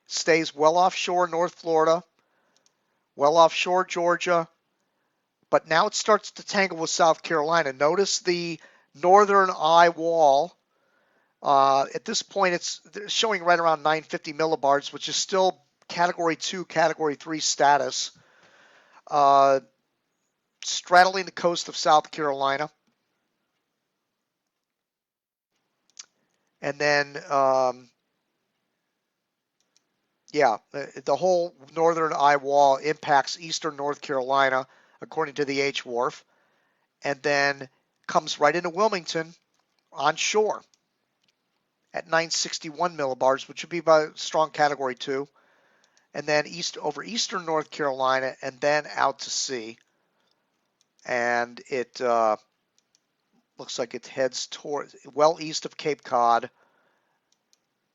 Stays well offshore North Florida, well offshore Georgia, but now it starts to tangle with South Carolina. Notice the northern eye wall. At this point, it's showing right around 950 millibars, which is still Category 2, Category 3 status, straddling the coast of South Carolina. And then, the whole northern eye wall impacts eastern North Carolina, according to the H Wharf, and then comes right into Wilmington on shore at 961 millibars, which would be about strong Category 2, and then over eastern North Carolina, and then out to sea. And it looks like it heads toward well east of Cape Cod,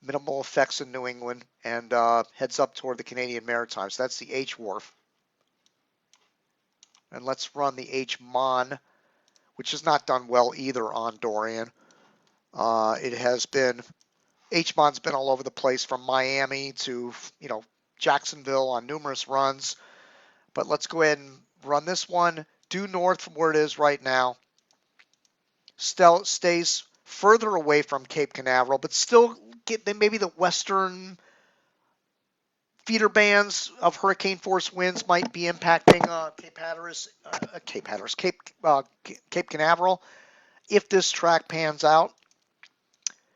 minimal effects in New England, and heads up toward the Canadian Maritimes. That's the H Wharf. And let's run the H-Mon, which has not done well either on Dorian. H-Mon's been all over the place from Miami to, Jacksonville on numerous runs. But let's go ahead and run this one due north from where it is right now. Stays further away from Cape Canaveral, but still maybe the western feeder bands of hurricane force winds might be impacting Cape Canaveral if this track pans out.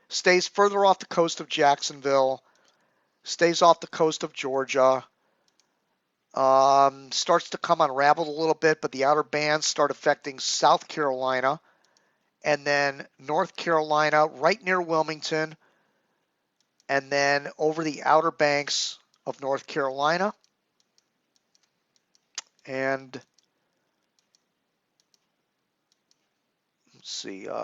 Stays further off the coast of Jacksonville, stays off the coast of Georgia, starts to come unraveled a little bit, but the outer bands start affecting South Carolina, and then North Carolina right near Wilmington, and then over the outer banks of North Carolina. And let's see, wait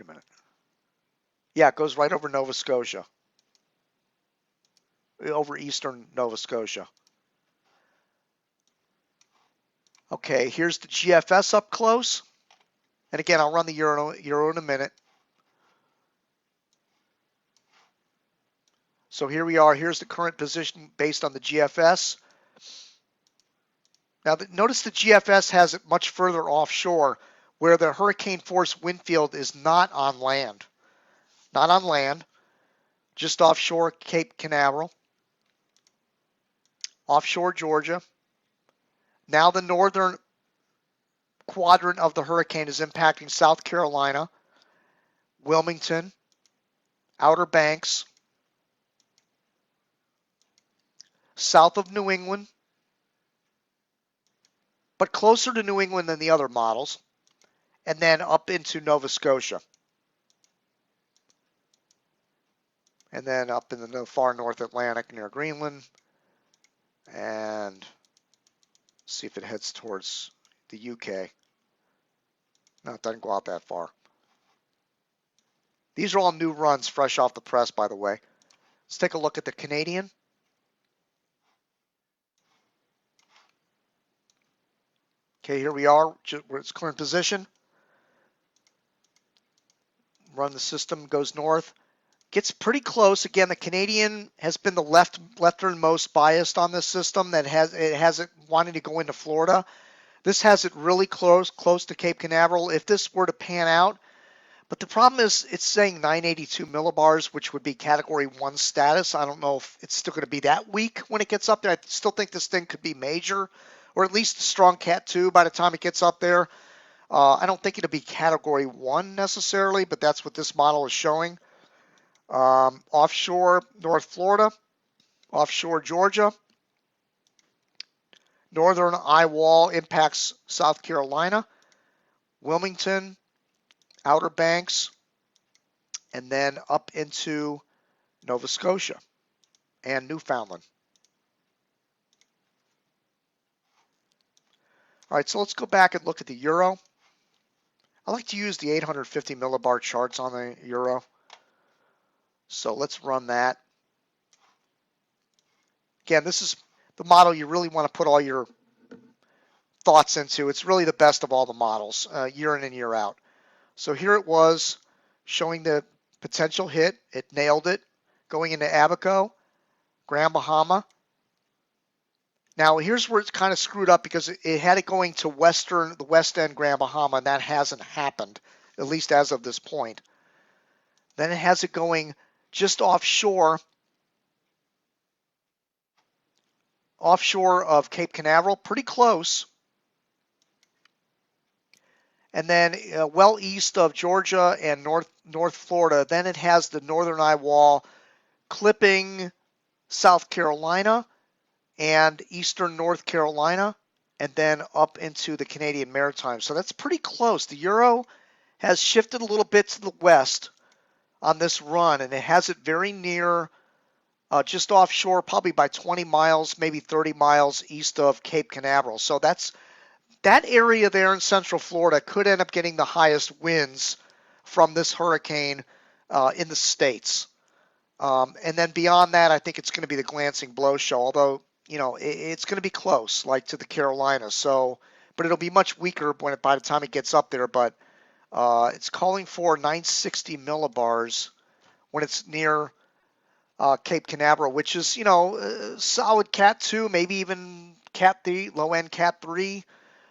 a minute. Yeah, it goes right over Nova Scotia, over eastern Nova Scotia. Okay, here's the GFS up close. And again, I'll run the Euro in a minute. So here we are. Here's the current position based on the GFS. Now, notice the GFS has it much further offshore, where the hurricane force wind field is not on land. Not on land, just offshore Cape Canaveral, offshore Georgia. Now the northern quadrant of the hurricane is impacting South Carolina, Wilmington, Outer Banks, south of New England, but closer to New England than the other models, and then up into Nova Scotia. And then up in the far North Atlantic near Greenland, and see if it heads towards the UK. No, it doesn't go out that far. These are all new runs fresh off the press, by the way. Let's take a look at the Canadian. Okay, here we are, where it's current position. Run the system, goes north. Gets pretty close. Again, the Canadian has been the lefternmost biased on this system. It has it wanting to go into Florida. This has it really close to Cape Canaveral if this were to pan out. But the problem is it's saying 982 millibars, which would be Category 1 status. I don't know if it's still going to be that weak when it gets up there. I still think this thing could be major, or at least a strong Cat 2 by the time it gets up there. I don't think it'll be Category 1 necessarily, but that's what this model is showing. Offshore North Florida, offshore Georgia. Northern eye wall impacts South Carolina, Wilmington, Outer Banks, and then up into Nova Scotia and Newfoundland. All right, so let's go back and look at the Euro. I like to use the 850 millibar charts on the Euro. So let's run that. Again, this is the model you really want to put all your thoughts into. It's really the best of all the models, year in and year out. So here it was showing the potential hit. It nailed it going into Abaco, Grand Bahama. Now here's where it's kind of screwed up because it had it going to the west end Grand Bahama, and that hasn't happened, at least as of this point. Then it has it going just offshore of Cape Canaveral, pretty close. And then well east of Georgia and North Florida. Then it has the northern eye wall clipping South Carolina and eastern North Carolina, and then up into the Canadian Maritimes. So that's pretty close. The Euro has shifted a little bit to the west on this run, and it has it very near, just offshore, probably by 20 miles, maybe 30 miles east of Cape Canaveral. So that area there in central Florida could end up getting the highest winds from this hurricane in the States. And then beyond that, I think it's going to be the glancing blow show, although, it's going to be close, like to the Carolinas. So, but it'll be much weaker by the time it gets up there. But it's calling for 960 millibars when it's near Cape Canaveral, which is, solid Cat 2, maybe even Cat 3, low end Cat 3.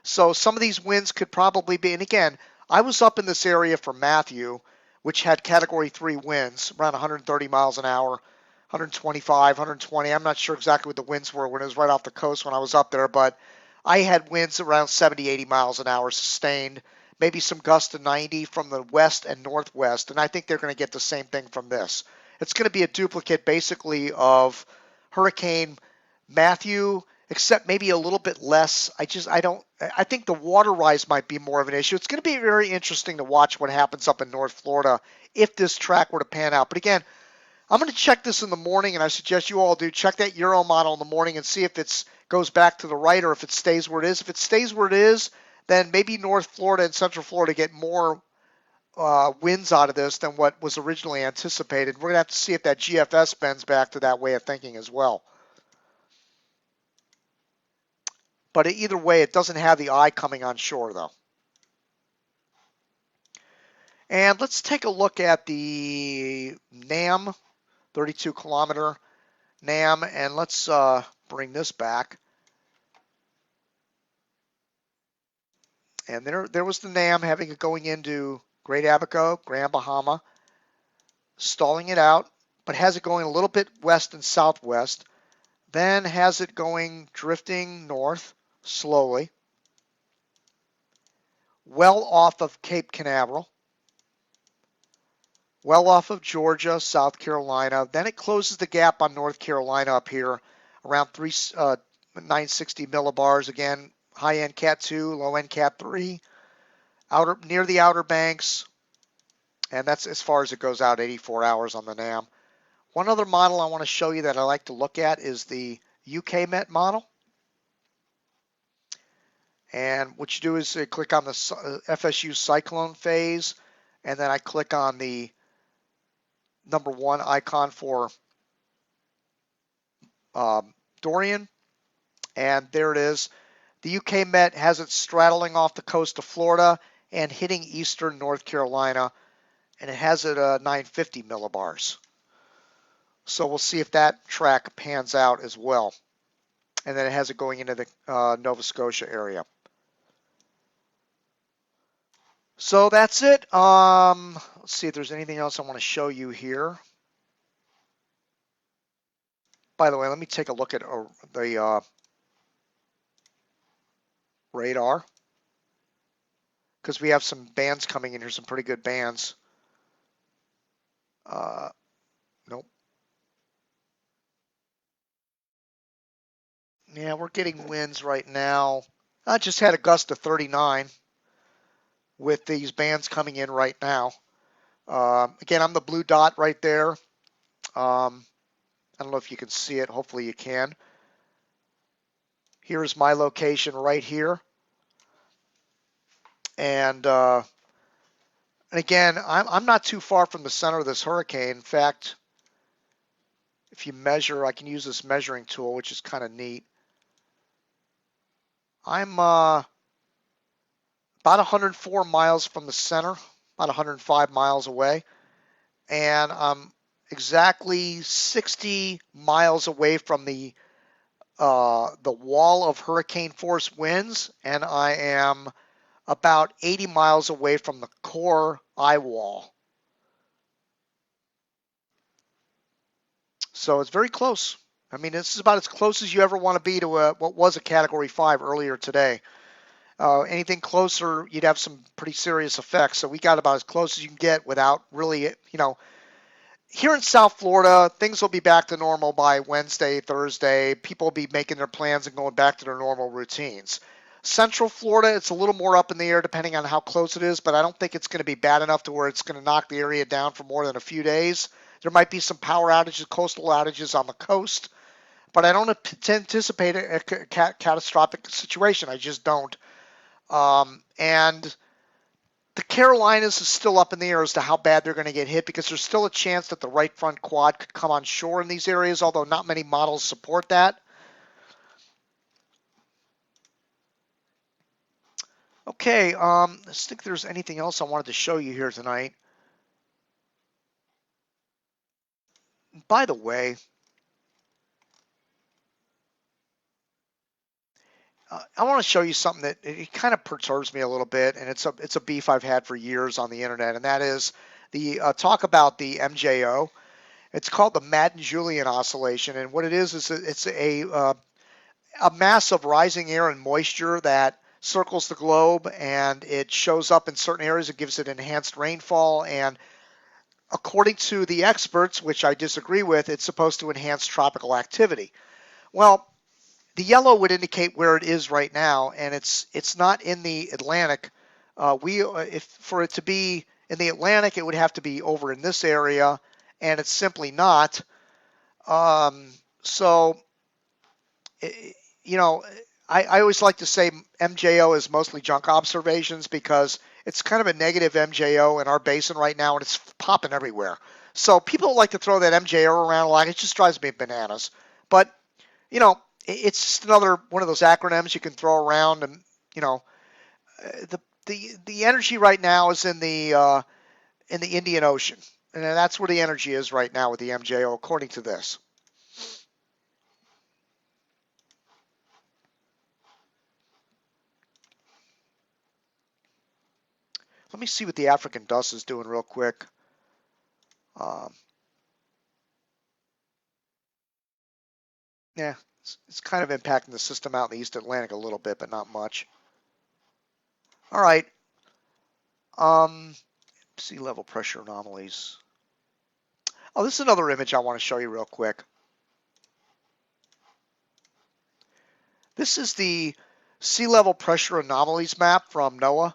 So some of these winds could probably be, and again, I was up in this area for Matthew, which had Category 3 winds, around 130 miles an hour, 125, 120. I'm not sure exactly what the winds were when it was right off the coast when I was up there, but I had winds around 70, 80 miles an hour sustained, maybe some gusts to 90 from the west and northwest, and I think they're going to get the same thing from this. It's going to be a duplicate basically of Hurricane Matthew, except maybe a little bit less. I think the water rise might be more of an issue. It's going to be very interesting to watch what happens up in North Florida if this track were to pan out. But again, I'm going to check this in the morning, and I suggest you all do. Check that Euro model in the morning and see if it goes back to the right or if it stays where it is. If it stays where it is, then maybe North Florida and Central Florida get more winds out of this than what was originally anticipated. We're going to have to see if that GFS bends back to that way of thinking as well. But either way, it doesn't have the eye coming on shore, though. And let's take a look at the NAM, 32-kilometer NAM, and let's bring this back. And there was the NAM having it going into Great Abaco, Grand Bahama, stalling it out, but has it going a little bit west and southwest. Then has it going drifting north slowly, well off of Cape Canaveral, well off of Georgia, South Carolina. Then it closes the gap on North Carolina up here around 960 millibars. Again, high-end Cat 2, low-end Cat 3, near the Outer Banks. And that's as far as it goes out, 84 hours on the NAM. One other model I want to show you that I like to look at is the UK Met model. And what you do is click on the FSU cyclone phase, and then I click on the number 1 icon for Dorian, and there it is. The UK Met has it straddling off the coast of Florida and hitting eastern North Carolina, and it has it 950 millibars. So we'll see if that track pans out as well. And then it has it going into the Nova Scotia area. So that's it. Let's see if there's anything else I want to show you here. By the way, let me take a look at the radar, because we have some bands coming in here, some pretty good bands. Nope. Yeah, we're getting winds right now. I just had a gust of 39 with these bands coming in right now. Again, I'm the blue dot right there. I don't know if you can see it. Hopefully you can. Here's my location right here. And again, I'm not too far from the center of this hurricane. In fact, if you measure, I can use this measuring tool, which is kind of neat. I'm about 104 miles from the center, about 105 miles away, and I'm exactly 60 miles away from the wall of hurricane force winds, and I am about 80 miles away from the core eye wall. So it's very close. I mean, this is about as close as you ever want to be to what was a Category 5 earlier today. Anything closer, you'd have some pretty serious effects. So we got about as close as you can get without really, here in South Florida, things will be back to normal by Wednesday, Thursday. People will be making their plans and going back to their normal routines. Central Florida, it's a little more up in the air depending on how close it is, but I don't think it's going to be bad enough to where it's going to knock the area down for more than a few days. There might be some power outages, coastal outages on the coast, but I don't anticipate a catastrophic situation. I just don't. And the Carolinas is still up in the air as to how bad they're going to get hit because there's still a chance that the right front quad could come on shore in these areas, although not many models support that. Okay, let's think if there's anything else I wanted to show you here tonight. By the way, I want to show you something that it kind of perturbs me a little bit, and it's a beef I've had for years on the internet, and that is the talk about the MJO. It's called the Madden-Julian oscillation, and what it is it's a mass of rising air and moisture that circles the globe, and it shows up in certain areas. It gives it enhanced rainfall, and according to the experts, which I disagree with, it's supposed to enhance tropical activity. Well, the yellow would indicate where it is right now, and it's not in the Atlantic. If for it to be in the Atlantic, it would have to be over in this area, and it's simply not. So, I always like to say MJO is mostly junk observations because it's kind of a negative MJO in our basin right now, and it's popping everywhere. So people like to throw that MJO around a lot. It just drives me bananas. But, it's just another one of those acronyms you can throw around, and the energy right now is in the Indian Ocean, and that's where the energy is right now with the MJO, according to this. Let me see what the African dust is doing real quick. Yeah, it's kind of impacting the system out in the East Atlantic a little bit, but not much. All right. Sea level pressure anomalies. Oh, this is another image I want to show you real quick. This is the sea level pressure anomalies map from NOAA.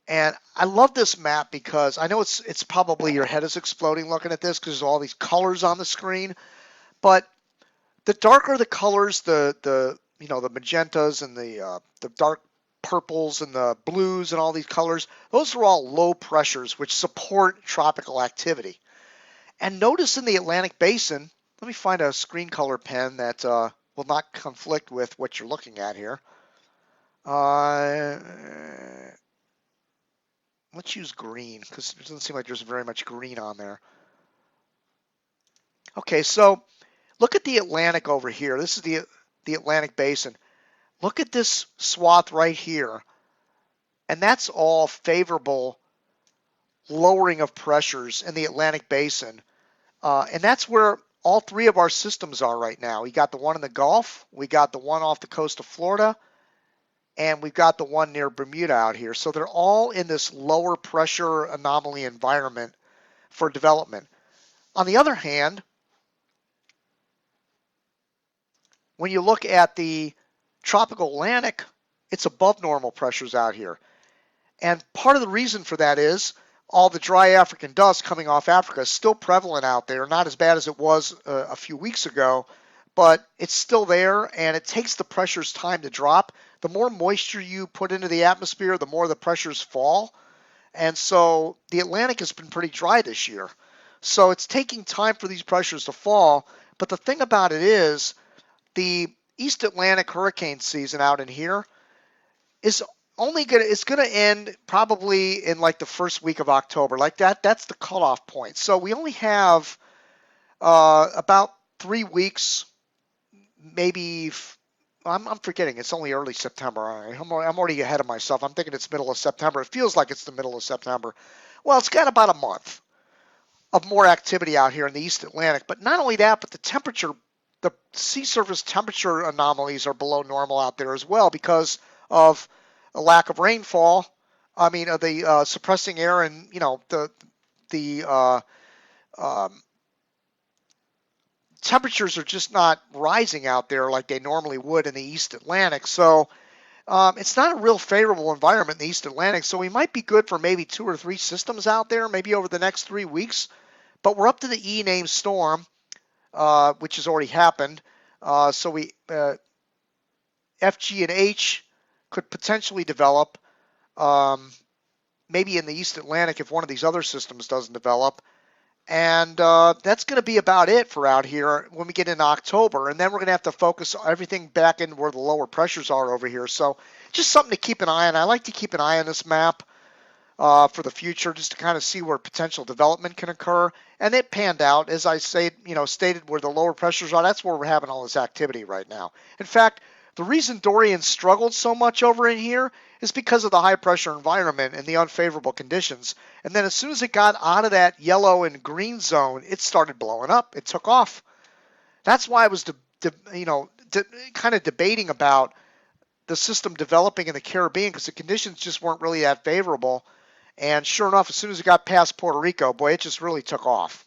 And I love this map because I know it's probably your head is exploding looking at this because there's all these colors on the screen. But the darker the colors, the magentas and the dark purples and the blues and all these colors, those are all low pressures which support tropical activity. And notice in the Atlantic Basin, let me find a screen color pen that will not conflict with what you're looking at here. Let's use green because it doesn't seem like there's very much green on there. Okay, so look at the Atlantic over here. This is the Atlantic Basin. Look at this swath right here. And that's all favorable lowering of pressures in the Atlantic Basin. And that's where all three of our systems are right now. We got the one in the Gulf, we got the one off the coast of Florida, and we've got the one near Bermuda out here. So they're all in this lower pressure anomaly environment for development. On the other hand, when you look at the tropical Atlantic, it's above normal pressures out here. And part of the reason for that is all the dry African dust coming off Africa is still prevalent out there, not as bad as it was a few weeks ago, but it's still there, and it takes the pressures time to drop. The more moisture you put into the atmosphere, the more the pressures fall. And so the Atlantic has been pretty dry this year. So it's taking time for these pressures to fall. But the thing about it is the East Atlantic hurricane season out in here, is it's gonna end probably in like the first week of October. Like that's the cutoff point. So we only have about 3 weeks, maybe. I'm forgetting. It's only early September. All right. I'm already ahead of myself. I'm thinking it's middle of September. It feels like it's the middle of September. Well, it's got about a month of more activity out here in the East Atlantic. But not only that, but the sea surface temperature anomalies are below normal out there as well because of a lack of rainfall. I mean, the suppressing air and the temperatures are just not rising out there like they normally would in the East Atlantic. So it's not a real favorable environment in the East Atlantic. So we might be good for maybe 2 or 3 systems out there, maybe over the next 3 weeks. But we're up to the E named storm, which has already happened. So F, G, and H could potentially develop, maybe in the East Atlantic if one of these other systems doesn't develop. And that's going to be about it for out here when we get into October. And then we're going to have to focus everything back in where the lower pressures are over here. So just something to keep an eye on. I like to keep an eye on this map for the future, just to kind of see where potential development can occur. And it panned out, as I say, stated where the lower pressures are. That's where we're having all this activity right now. In fact, the reason Dorian struggled so much over in here is because of the high pressure environment and the unfavorable conditions. And then as soon as it got out of that yellow and green zone, it started blowing up. It took off. That's why I was, kind of debating about the system developing in the Caribbean, because the conditions just weren't really that favorable. And sure enough, as soon as it got past Puerto Rico, boy, it just really took off.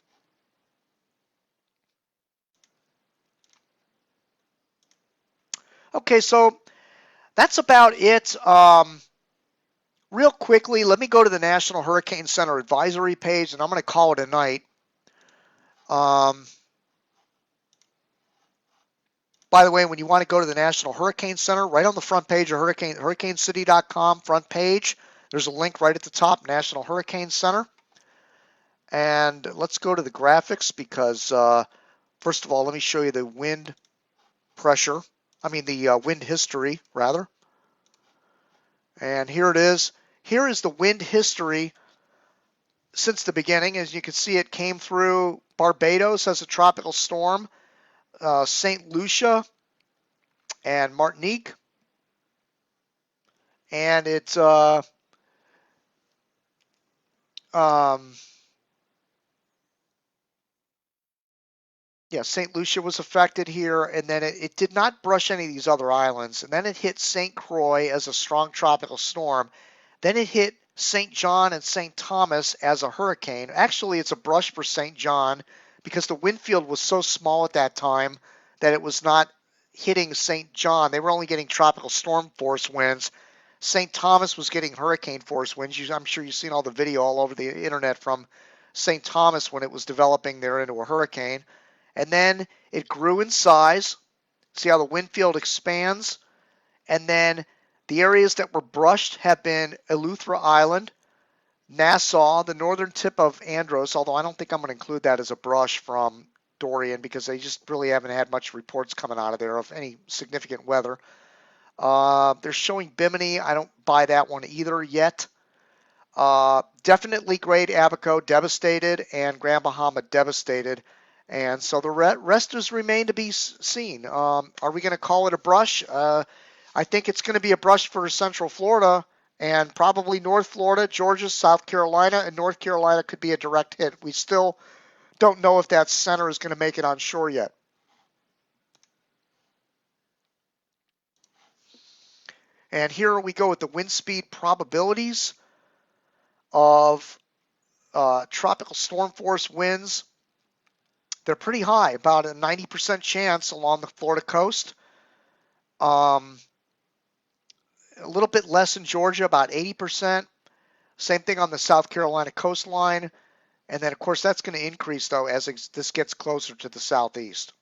Okay, so that's about it. Real quickly, let me go to the National Hurricane Center advisory page, and I'm going to call it a night. By the way, when you want to go to the National Hurricane Center, right on the front page of hurricanecity.com front page, there's a link right at the top, National Hurricane Center. And let's go to the graphics because, first of all, let me show you the wind pressure. The wind history, rather. And here it is. Here is the wind history since the beginning. As you can see, it came through Barbados as a tropical storm, St. Lucia, and Martinique. And it's St. Lucia was affected here, and then it did not brush any of these other islands. And then it hit St. Croix as a strong tropical storm. Then it hit St. John and St. Thomas as a hurricane. Actually, it's a brush for St. John because the wind field was so small at that time that it was not hitting St. John. They were only getting tropical storm force winds. St. Thomas was getting hurricane force winds. I'm sure you've seen all the video all over the internet from St. Thomas when it was developing there into a hurricane. And then it grew in size. See how the wind field expands? And then the areas that were brushed have been Eleuthera Island, Nassau, the northern tip of Andros, although I don't think I'm going to include that as a brush from Dorian because they just really haven't had much reports coming out of there of any significant weather. They're showing Bimini. I don't buy that one either yet. Definitely Great Abaco devastated and Grand Bahama devastated. And so the rest is remain to be seen. Are we going to call it a brush? I think it's going to be a brush for Central Florida and probably North Florida, Georgia, South Carolina, and North Carolina could be a direct hit. We still don't know if that center is going to make it on shore yet. And here we go with the wind speed probabilities of tropical storm force winds. They're pretty high, about a 90% chance along the Florida coast. A little bit less in Georgia, about 80%. Same thing on the South Carolina coastline. And then, of course, that's going to increase, though, as this gets closer to the southeast.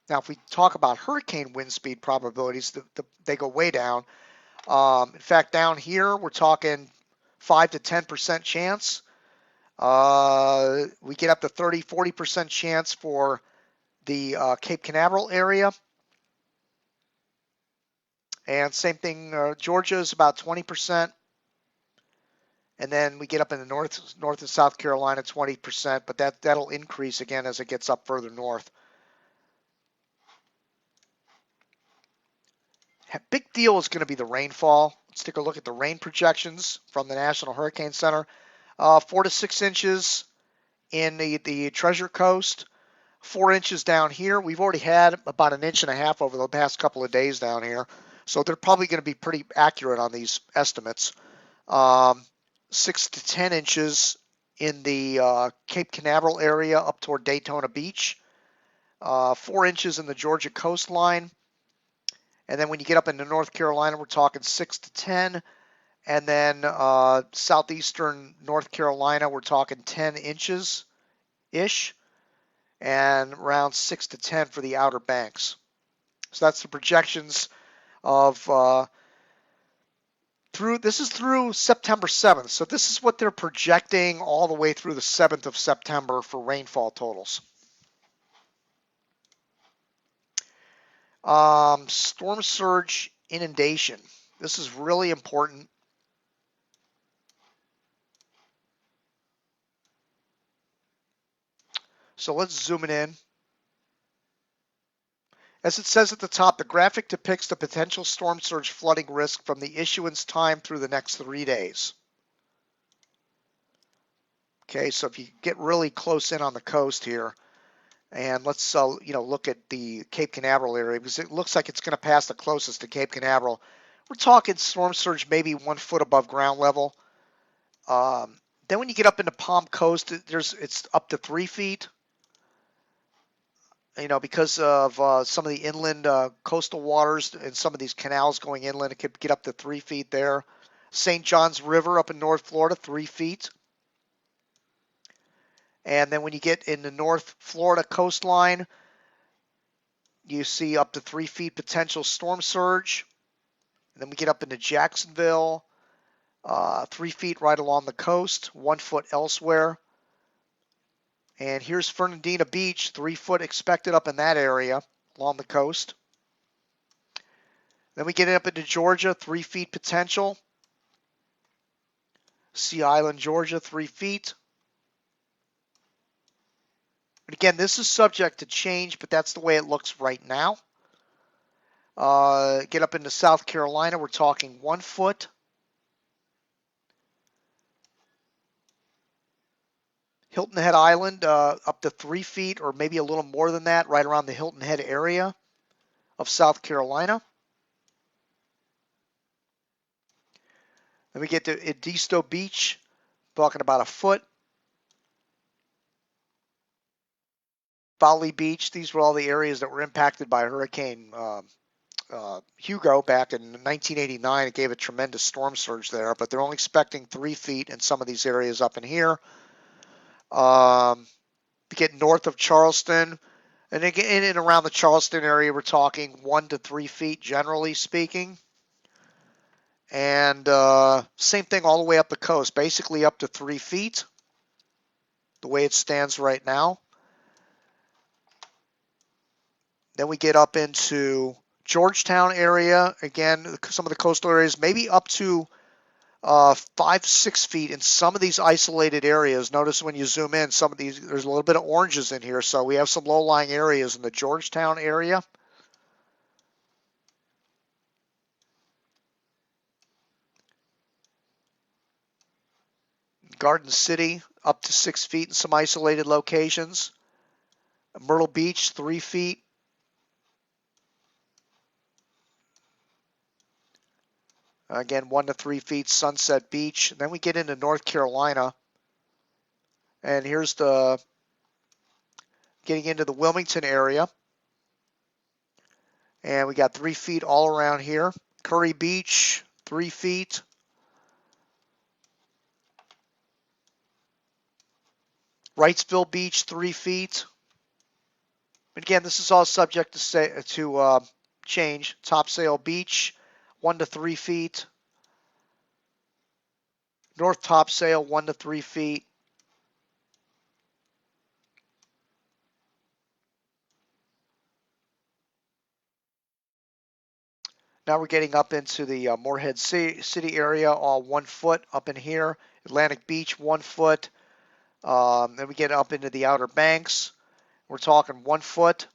Now, if we talk about hurricane wind speed probabilities, they go way down. In fact, down here, we're talking 5 to 10% chance. We get up to 30, 40% chance for the Cape Canaveral area. And same thing, Georgia is about 20%. And then we get up in the north and South Carolina, 20%, but that'll increase again as it gets up further north. Big deal is going to be the rainfall. Let's take a look at the rain projections from the National Hurricane Center. 4 to 6 inches in the Treasure Coast, 4 inches down here. We've already had about 1.5 inches over the past couple of days down here, so they're probably going to be pretty accurate on these estimates. 6 to 10 inches in the Cape Canaveral area up toward Daytona Beach, 4 inches in the Georgia coastline. And then when you get up into North Carolina, we're talking 6 to 10. And then southeastern North Carolina, we're talking 10 inches-ish. And around 6 to 10 for the Outer Banks. So that's the projections of this is through September 7th. So this is what they're projecting all the way through the 7th of September for rainfall totals. Storm surge inundation. This is really important. So let's zoom it in. As it says at the top, the graphic depicts the potential storm surge flooding risk from the issuance time through the next 3 days. Okay, so if you get really close in on the coast here, and let's look at the Cape Canaveral area, because it looks like it's going to pass the closest to Cape Canaveral. We're talking storm surge maybe 1 foot above ground level. Then when you get up into Palm Coast, it's up to 3 feet. Because of some of the inland coastal waters and some of these canals going inland, it could get up to 3 feet there. St. Johns River up in North Florida, 3 feet. And then when you get in the North Florida coastline, you see up to 3 feet potential storm surge. And then we get up into Jacksonville, 3 feet right along the coast, 1 foot elsewhere. And here's Fernandina Beach, 3 foot expected up in that area along the coast. Then we get up into Georgia, 3 feet potential. Sea Island, Georgia, 3 feet. And again, this is subject to change, but that's the way it looks right now. Get up into South Carolina, we're talking 1 foot. Hilton Head Island, up to 3 feet or maybe a little more than that, right around the Hilton Head area of South Carolina. Then we get to Edisto Beach, talking about 1 foot. Folly Beach, these were all the areas that were impacted by Hurricane Hugo back in 1989. It gave a tremendous storm surge there, but they're only expecting 3 feet in some of these areas up in here. We get north of Charleston, and again in and around the Charleston area, we're talking 1 to 3 feet, generally speaking. And same thing all the way up the coast, basically up to 3 feet, the way it stands right now. Then we get up into Georgetown area, again, some of the coastal areas, maybe up to 5-6 feet in some of these isolated areas. Notice when you zoom in, some of these, there's a little bit of oranges in here, so we have some low-lying areas in the Georgetown area. Garden City, up to 6 feet in some isolated locations. Myrtle Beach, 3 feet. Again, 1 to 3 feet, Sunset Beach. And then we get into North Carolina. And here's getting into the Wilmington area. And we got 3 feet all around here. Curry Beach, 3 feet. Wrightsville Beach, 3 feet. But again, this is all subject to change. Topsail Beach, 1 to 3 feet. North Topsail, 1 to 3 feet. Now we're getting up into the Morehead City area, all 1 foot up in here. Atlantic Beach, 1 foot. Then we get up into the Outer Banks. We're talking 1 foot.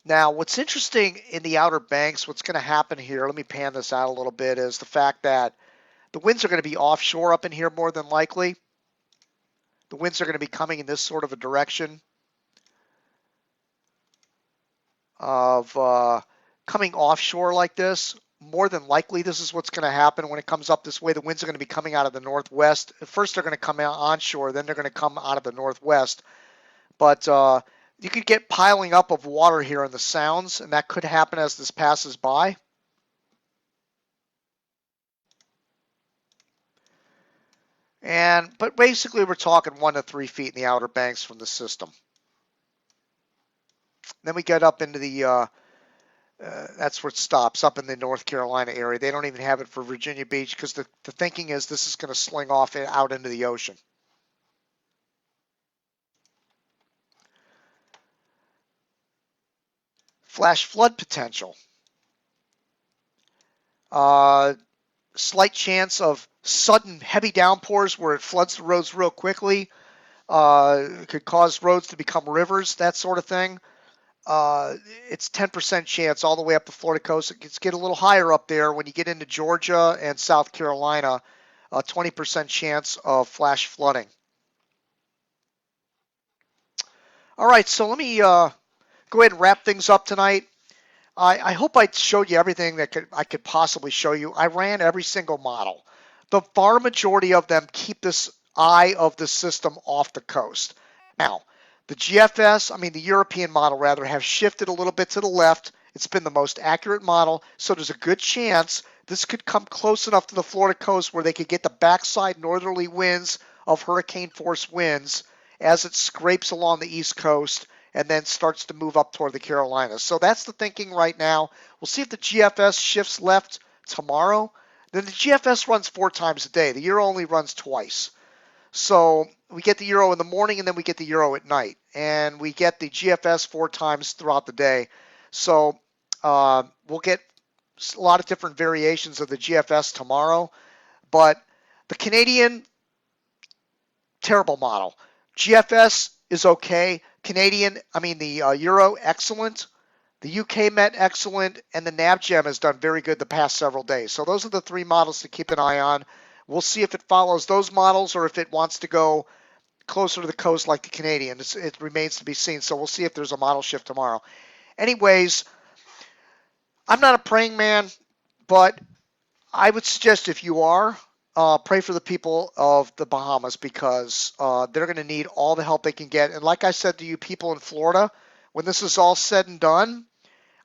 Now, what's interesting in the Outer Banks, what's going to happen here, let me pan this out a little bit, is the fact that the winds are going to be offshore up in here more than likely. The winds are going to be coming in this sort of a direction of coming offshore like this. More than likely, this is what's going to happen when it comes up this way. The winds are going to be coming out of the northwest. First, they're going to come out onshore, then they're going to come out of the northwest. But you could get piling up of water here in the sounds, and that could happen as this passes by. But basically, we're talking 1 to 3 feet in the Outer Banks from the system. Then we get up into the that's where it stops, up in the North Carolina area. They don't even have it for Virginia Beach because the thinking is this is going to sling off out into the ocean. Flash flood potential. Slight chance of sudden heavy downpours where it floods the roads real quickly. It could cause roads to become rivers, that sort of thing. It's 10% chance all the way up the Florida coast. It gets get a little higher up there when you get into Georgia and South Carolina. 20% chance of flash flooding. All right, so let me go ahead and wrap things up tonight. I hope I showed you everything that I could possibly show you. I ran every single model. The far majority of them keep this eye of the system off the coast. Now, the the European model rather, have shifted a little bit to the left. It's been the most accurate model, so there's a good chance this could come close enough to the Florida coast where they could get the backside northerly winds of hurricane force winds as it scrapes along the east coast and then starts to move up toward the Carolinas. So that's the thinking right now. We'll see if the GFS shifts left tomorrow. Then the GFS runs 4 times a day. The Euro only runs twice. So we get the Euro in the morning and then we get the Euro at night. And we get the GFS 4 times throughout the day. So we'll get a lot of different variations of the GFS tomorrow. But the Canadian, terrible model. GFS is okay. The Euro, excellent. The UK Met, excellent. And the NavGem has done very good the past several days. So those are the 3 models to keep an eye on. We'll see if it follows those models or if it wants to go closer to the coast like the Canadian. It remains to be seen. So we'll see if there's a model shift tomorrow. Anyways, I'm not a praying man, but I would suggest if you are, pray for the people of the Bahamas because they're going to need all the help they can get. And like I said to you people in Florida, when this is all said and done,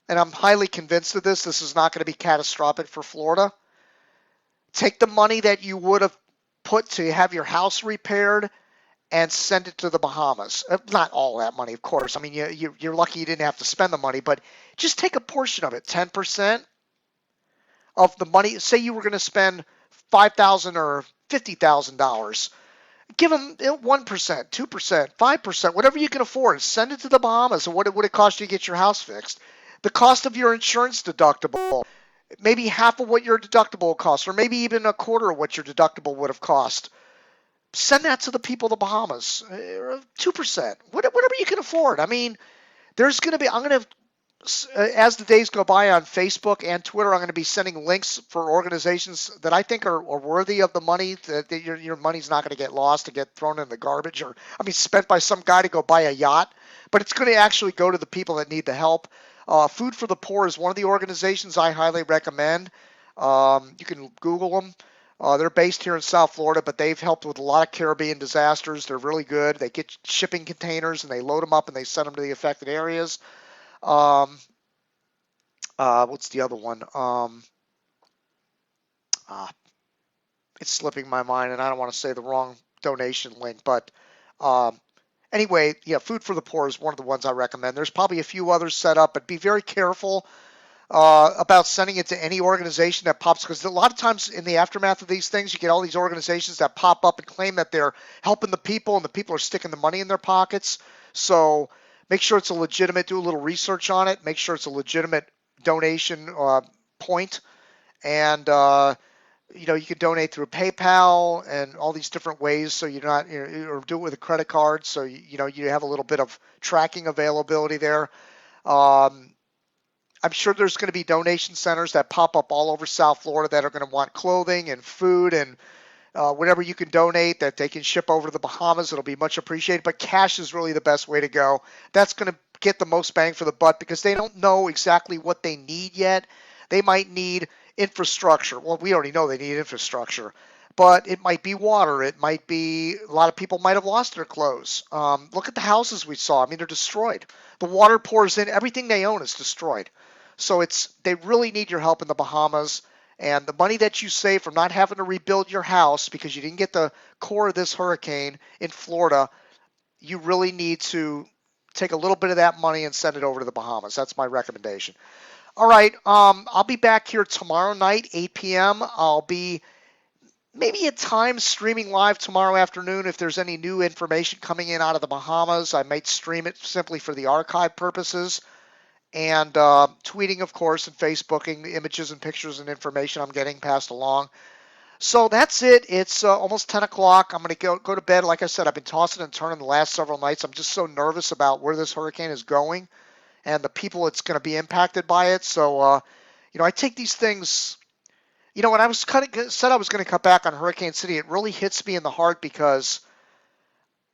and I'm highly convinced of this is not going to be catastrophic for Florida. Take the money that you would have put to have your house repaired and send it to the Bahamas. Not all that money, of course. I mean, you're lucky you didn't have to spend the money, but just take a portion of it, 10% of the money. Say you were going to spend $5,000 or $50,000. Give them 1%, 2%, 5%, whatever you can afford. Send it to the Bahamas. And what would it cost you to get your house fixed? The cost of your insurance deductible. Maybe half of what your deductible costs, or maybe even a quarter of what your deductible would have cost. Send that to the people of the Bahamas. 2%, whatever you can afford. I mean, there's going to be, as the days go by on Facebook and Twitter, I'm going to be sending links for organizations that I think are worthy of the money, that your money's not going to get lost, to get thrown in the garbage, or, spent by some guy to go buy a yacht. But it's going to actually go to the people that need the help. Food for the Poor is one of the organizations I highly recommend. You can Google them. They're based here in South Florida, but they've helped with a lot of Caribbean disasters. They're really good. They get shipping containers and they load them up and they send them to the affected areas. What's the other one? It's slipping my mind, and I don't want to say the wrong donation link, but anyway, yeah, Food for the Poor is one of the ones I recommend. There's probably a few others set up, but be very careful about sending it to any organization that pops, because a lot of times in the aftermath of these things, you get all these organizations that pop up and claim that they're helping the people, and the people are sticking the money in their pockets. So make sure it's a legitimate, do a little research on it, make sure it's a legitimate donation point, and you can donate through PayPal and all these different ways. So you're not, or do it with a credit card. So you have a little bit of tracking availability there. I'm sure there's going to be donation centers that pop up all over South Florida that are going to want clothing and food and whatever you can donate that they can ship over to the Bahamas. It'll be much appreciated. But cash is really the best way to go. That's going to get the most bang for the buck because they don't know exactly what they need yet. They might need infrastructure. Well, we already know they need infrastructure. But it might be water. It might be a lot of people might have lost their clothes. Look at the houses we saw. I mean, they're destroyed. The water pours in. Everything they own is destroyed. So they really need your help in the Bahamas. And the money that you save from not having to rebuild your house because you didn't get the core of this hurricane in Florida, you really need to take a little bit of that money and send it over to the Bahamas. That's my recommendation. All right. I'll be back here tomorrow night, 8 p.m. I'll be maybe at times streaming live tomorrow afternoon. If there's any new information coming in out of the Bahamas, I might stream it simply for the archive purposes. And tweeting, of course, and Facebooking the images and pictures and information I'm getting passed along. So that's it. It's almost 10 o'clock. I'm going to go to bed. Like I said, I've been tossing and turning the last several nights. I'm just so nervous about where this hurricane is going and the people it's going to be impacted by it. So, I take these things. When I was said I was going to cut back on Hurricane City, it really hits me in the heart because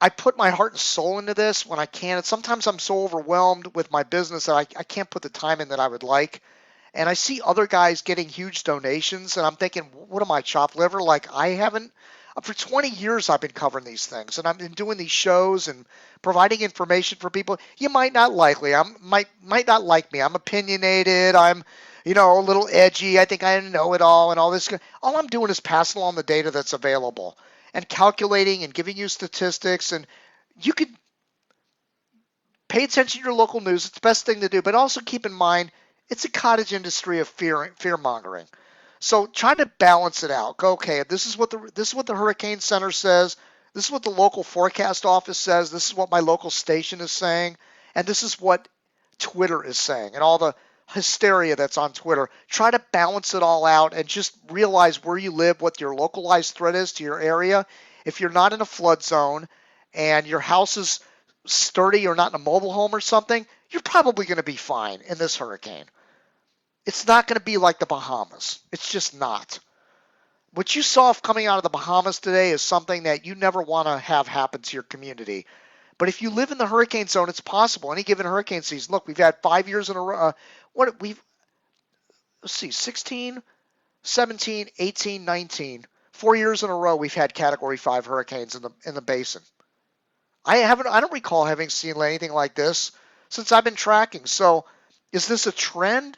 I put my heart and soul into this when I can. And sometimes I'm so overwhelmed with my business that I can't put the time in that I would like. And I see other guys getting huge donations, and I'm thinking, what am I, chopped liver? Like I haven't. For 20 years, I've been covering these things, and I've been doing these shows and providing information for people. You might not might not like me. I'm opinionated. I'm, a little edgy. I think I know it all and all this. All I'm doing is passing along the data that's available and calculating and giving you statistics. And you could pay attention to your local news. It's the best thing to do. But also keep in mind, it's a cottage industry of fear mongering. So try to balance it out. Go, okay, this is what the Hurricane Center says. This is what the local forecast office says. This is what my local station is saying. And this is what Twitter is saying and all the hysteria that's on Twitter. Try to balance it all out and just realize where you live, what your localized threat is to your area. If you're not in a flood zone and your house is sturdy or not in a mobile home or something, you're probably going to be fine in this hurricane. It's not going to be like the Bahamas. It's just not. What you saw coming out of the Bahamas today is something that you never want to have happen to your community. But if you live in the hurricane zone, it's possible. Any given hurricane season, look, we've had 5 years in a row. Let's see, 16, 17, 18, 19. 4 years in a row we've had Category 5 hurricanes in the basin. I don't recall having seen anything like this since I've been tracking. So is this a trend?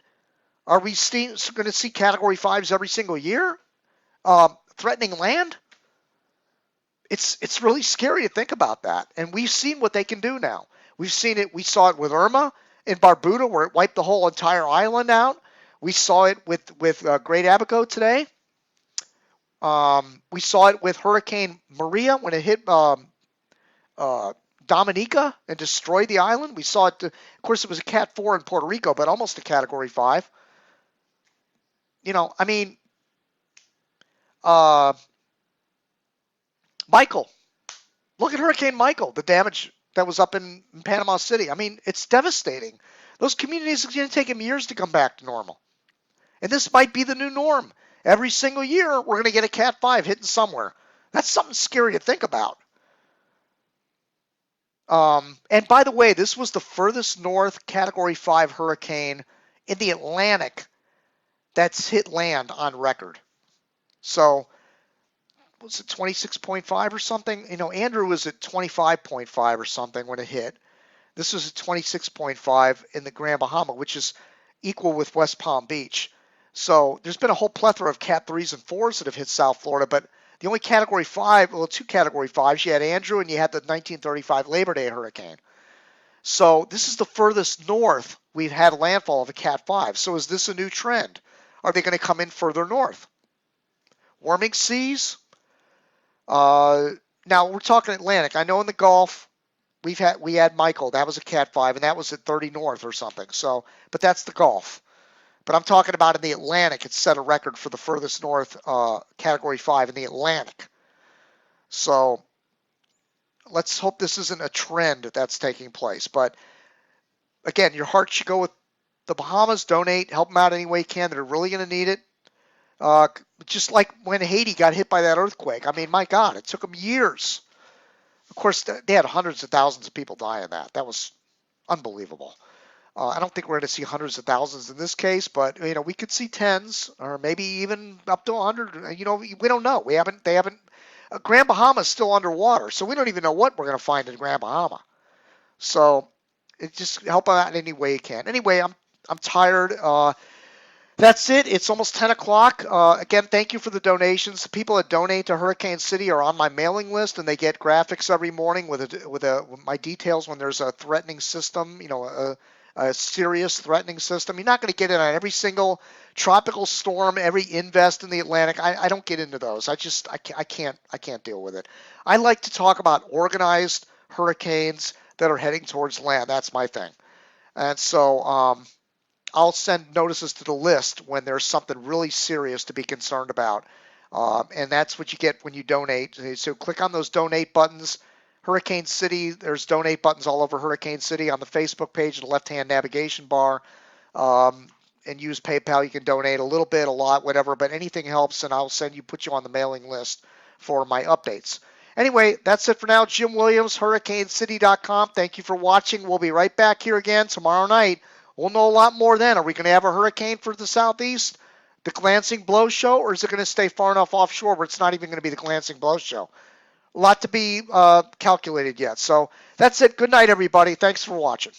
Are we going to see Category 5s every single year? Threatening land? It's really scary to think about that. And we've seen what they can do now. We've seen it. We saw it with Irma in Barbuda, where it wiped the whole entire island out. We saw it with Great Abaco today. We saw it with Hurricane Maria when it hit Dominica and destroyed the island. We saw it. Of course, it was a Cat 4 in Puerto Rico, but almost a Category 5. Michael. Look at Hurricane Michael, the damage that was up in Panama City. I mean, it's devastating. Those communities, it's going to take them years to come back to normal. And this might be the new norm. Every single year, we're going to get a Cat 5 hitting somewhere. That's something scary to think about. And by the way, this was the furthest north Category 5 hurricane in the Atlantic that's hit land on record. So, was it 26.5 or something? Andrew was at 25.5 or something when it hit. This was at 26.5 in the Grand Bahama, which is equal with West Palm Beach. So there's been a whole plethora of Cat 3s and 4s that have hit South Florida, but the only Category 5, well, 2 Category 5s, you had Andrew and you had the 1935 Labor Day hurricane. So this is the furthest north we've had landfall of a Cat 5. So is this a new trend? Are they going to come in further north? Warming seas? Now we're talking Atlantic. I know in the Gulf we had Michael. That was a Cat 5, and that was at 30 north or something. So, but that's the Gulf. But I'm talking about in the Atlantic. It set a record for the furthest north Category 5 in the Atlantic. So let's hope this isn't a trend that's taking place. But again, your heart should go with the Bahamas. Donate, help them out any way you can. They're really going to need it. Just like when Haiti got hit by that earthquake. I mean, my God, it took them years. Of course, they had hundreds of thousands of people die in that. That was unbelievable. I don't think we're going to see hundreds of thousands in this case, but we could see tens or maybe even up to 100. We don't know. They haven't. Grand Bahama is still underwater, so we don't even know what we're going to find in Grand Bahama. So just help out any way you can. Anyway, I'm tired. That's it. It's almost 10 o'clock. Again, thank you for the donations. The people that donate to Hurricane City are on my mailing list, and they get graphics every morning with my details when there's a threatening system, a serious threatening system. You're not going to get it on every single tropical storm, every invest in the Atlantic. I don't get into those. I can't deal with it. I like to talk about organized hurricanes that are heading towards land. That's my thing. And so I'll send notices to the list when there's something really serious to be concerned about. And that's what you get when you donate. So click on those donate buttons. Hurricane City, there's donate buttons all over Hurricane City on the Facebook page, the left-hand navigation bar. And use PayPal. You can donate a little bit, a lot, whatever, but anything helps, and I'll put you on the mailing list for my updates. Anyway, that's it for now. Jim Williams, HurricaneCity.com. Thank you for watching. We'll be right back here again tomorrow night. We'll know a lot more then. Are we going to have a hurricane for the southeast, the glancing blow show, or is it going to stay far enough offshore where it's not even going to be the glancing blow show? A lot to be calculated yet. So that's it. Good night, everybody. Thanks for watching.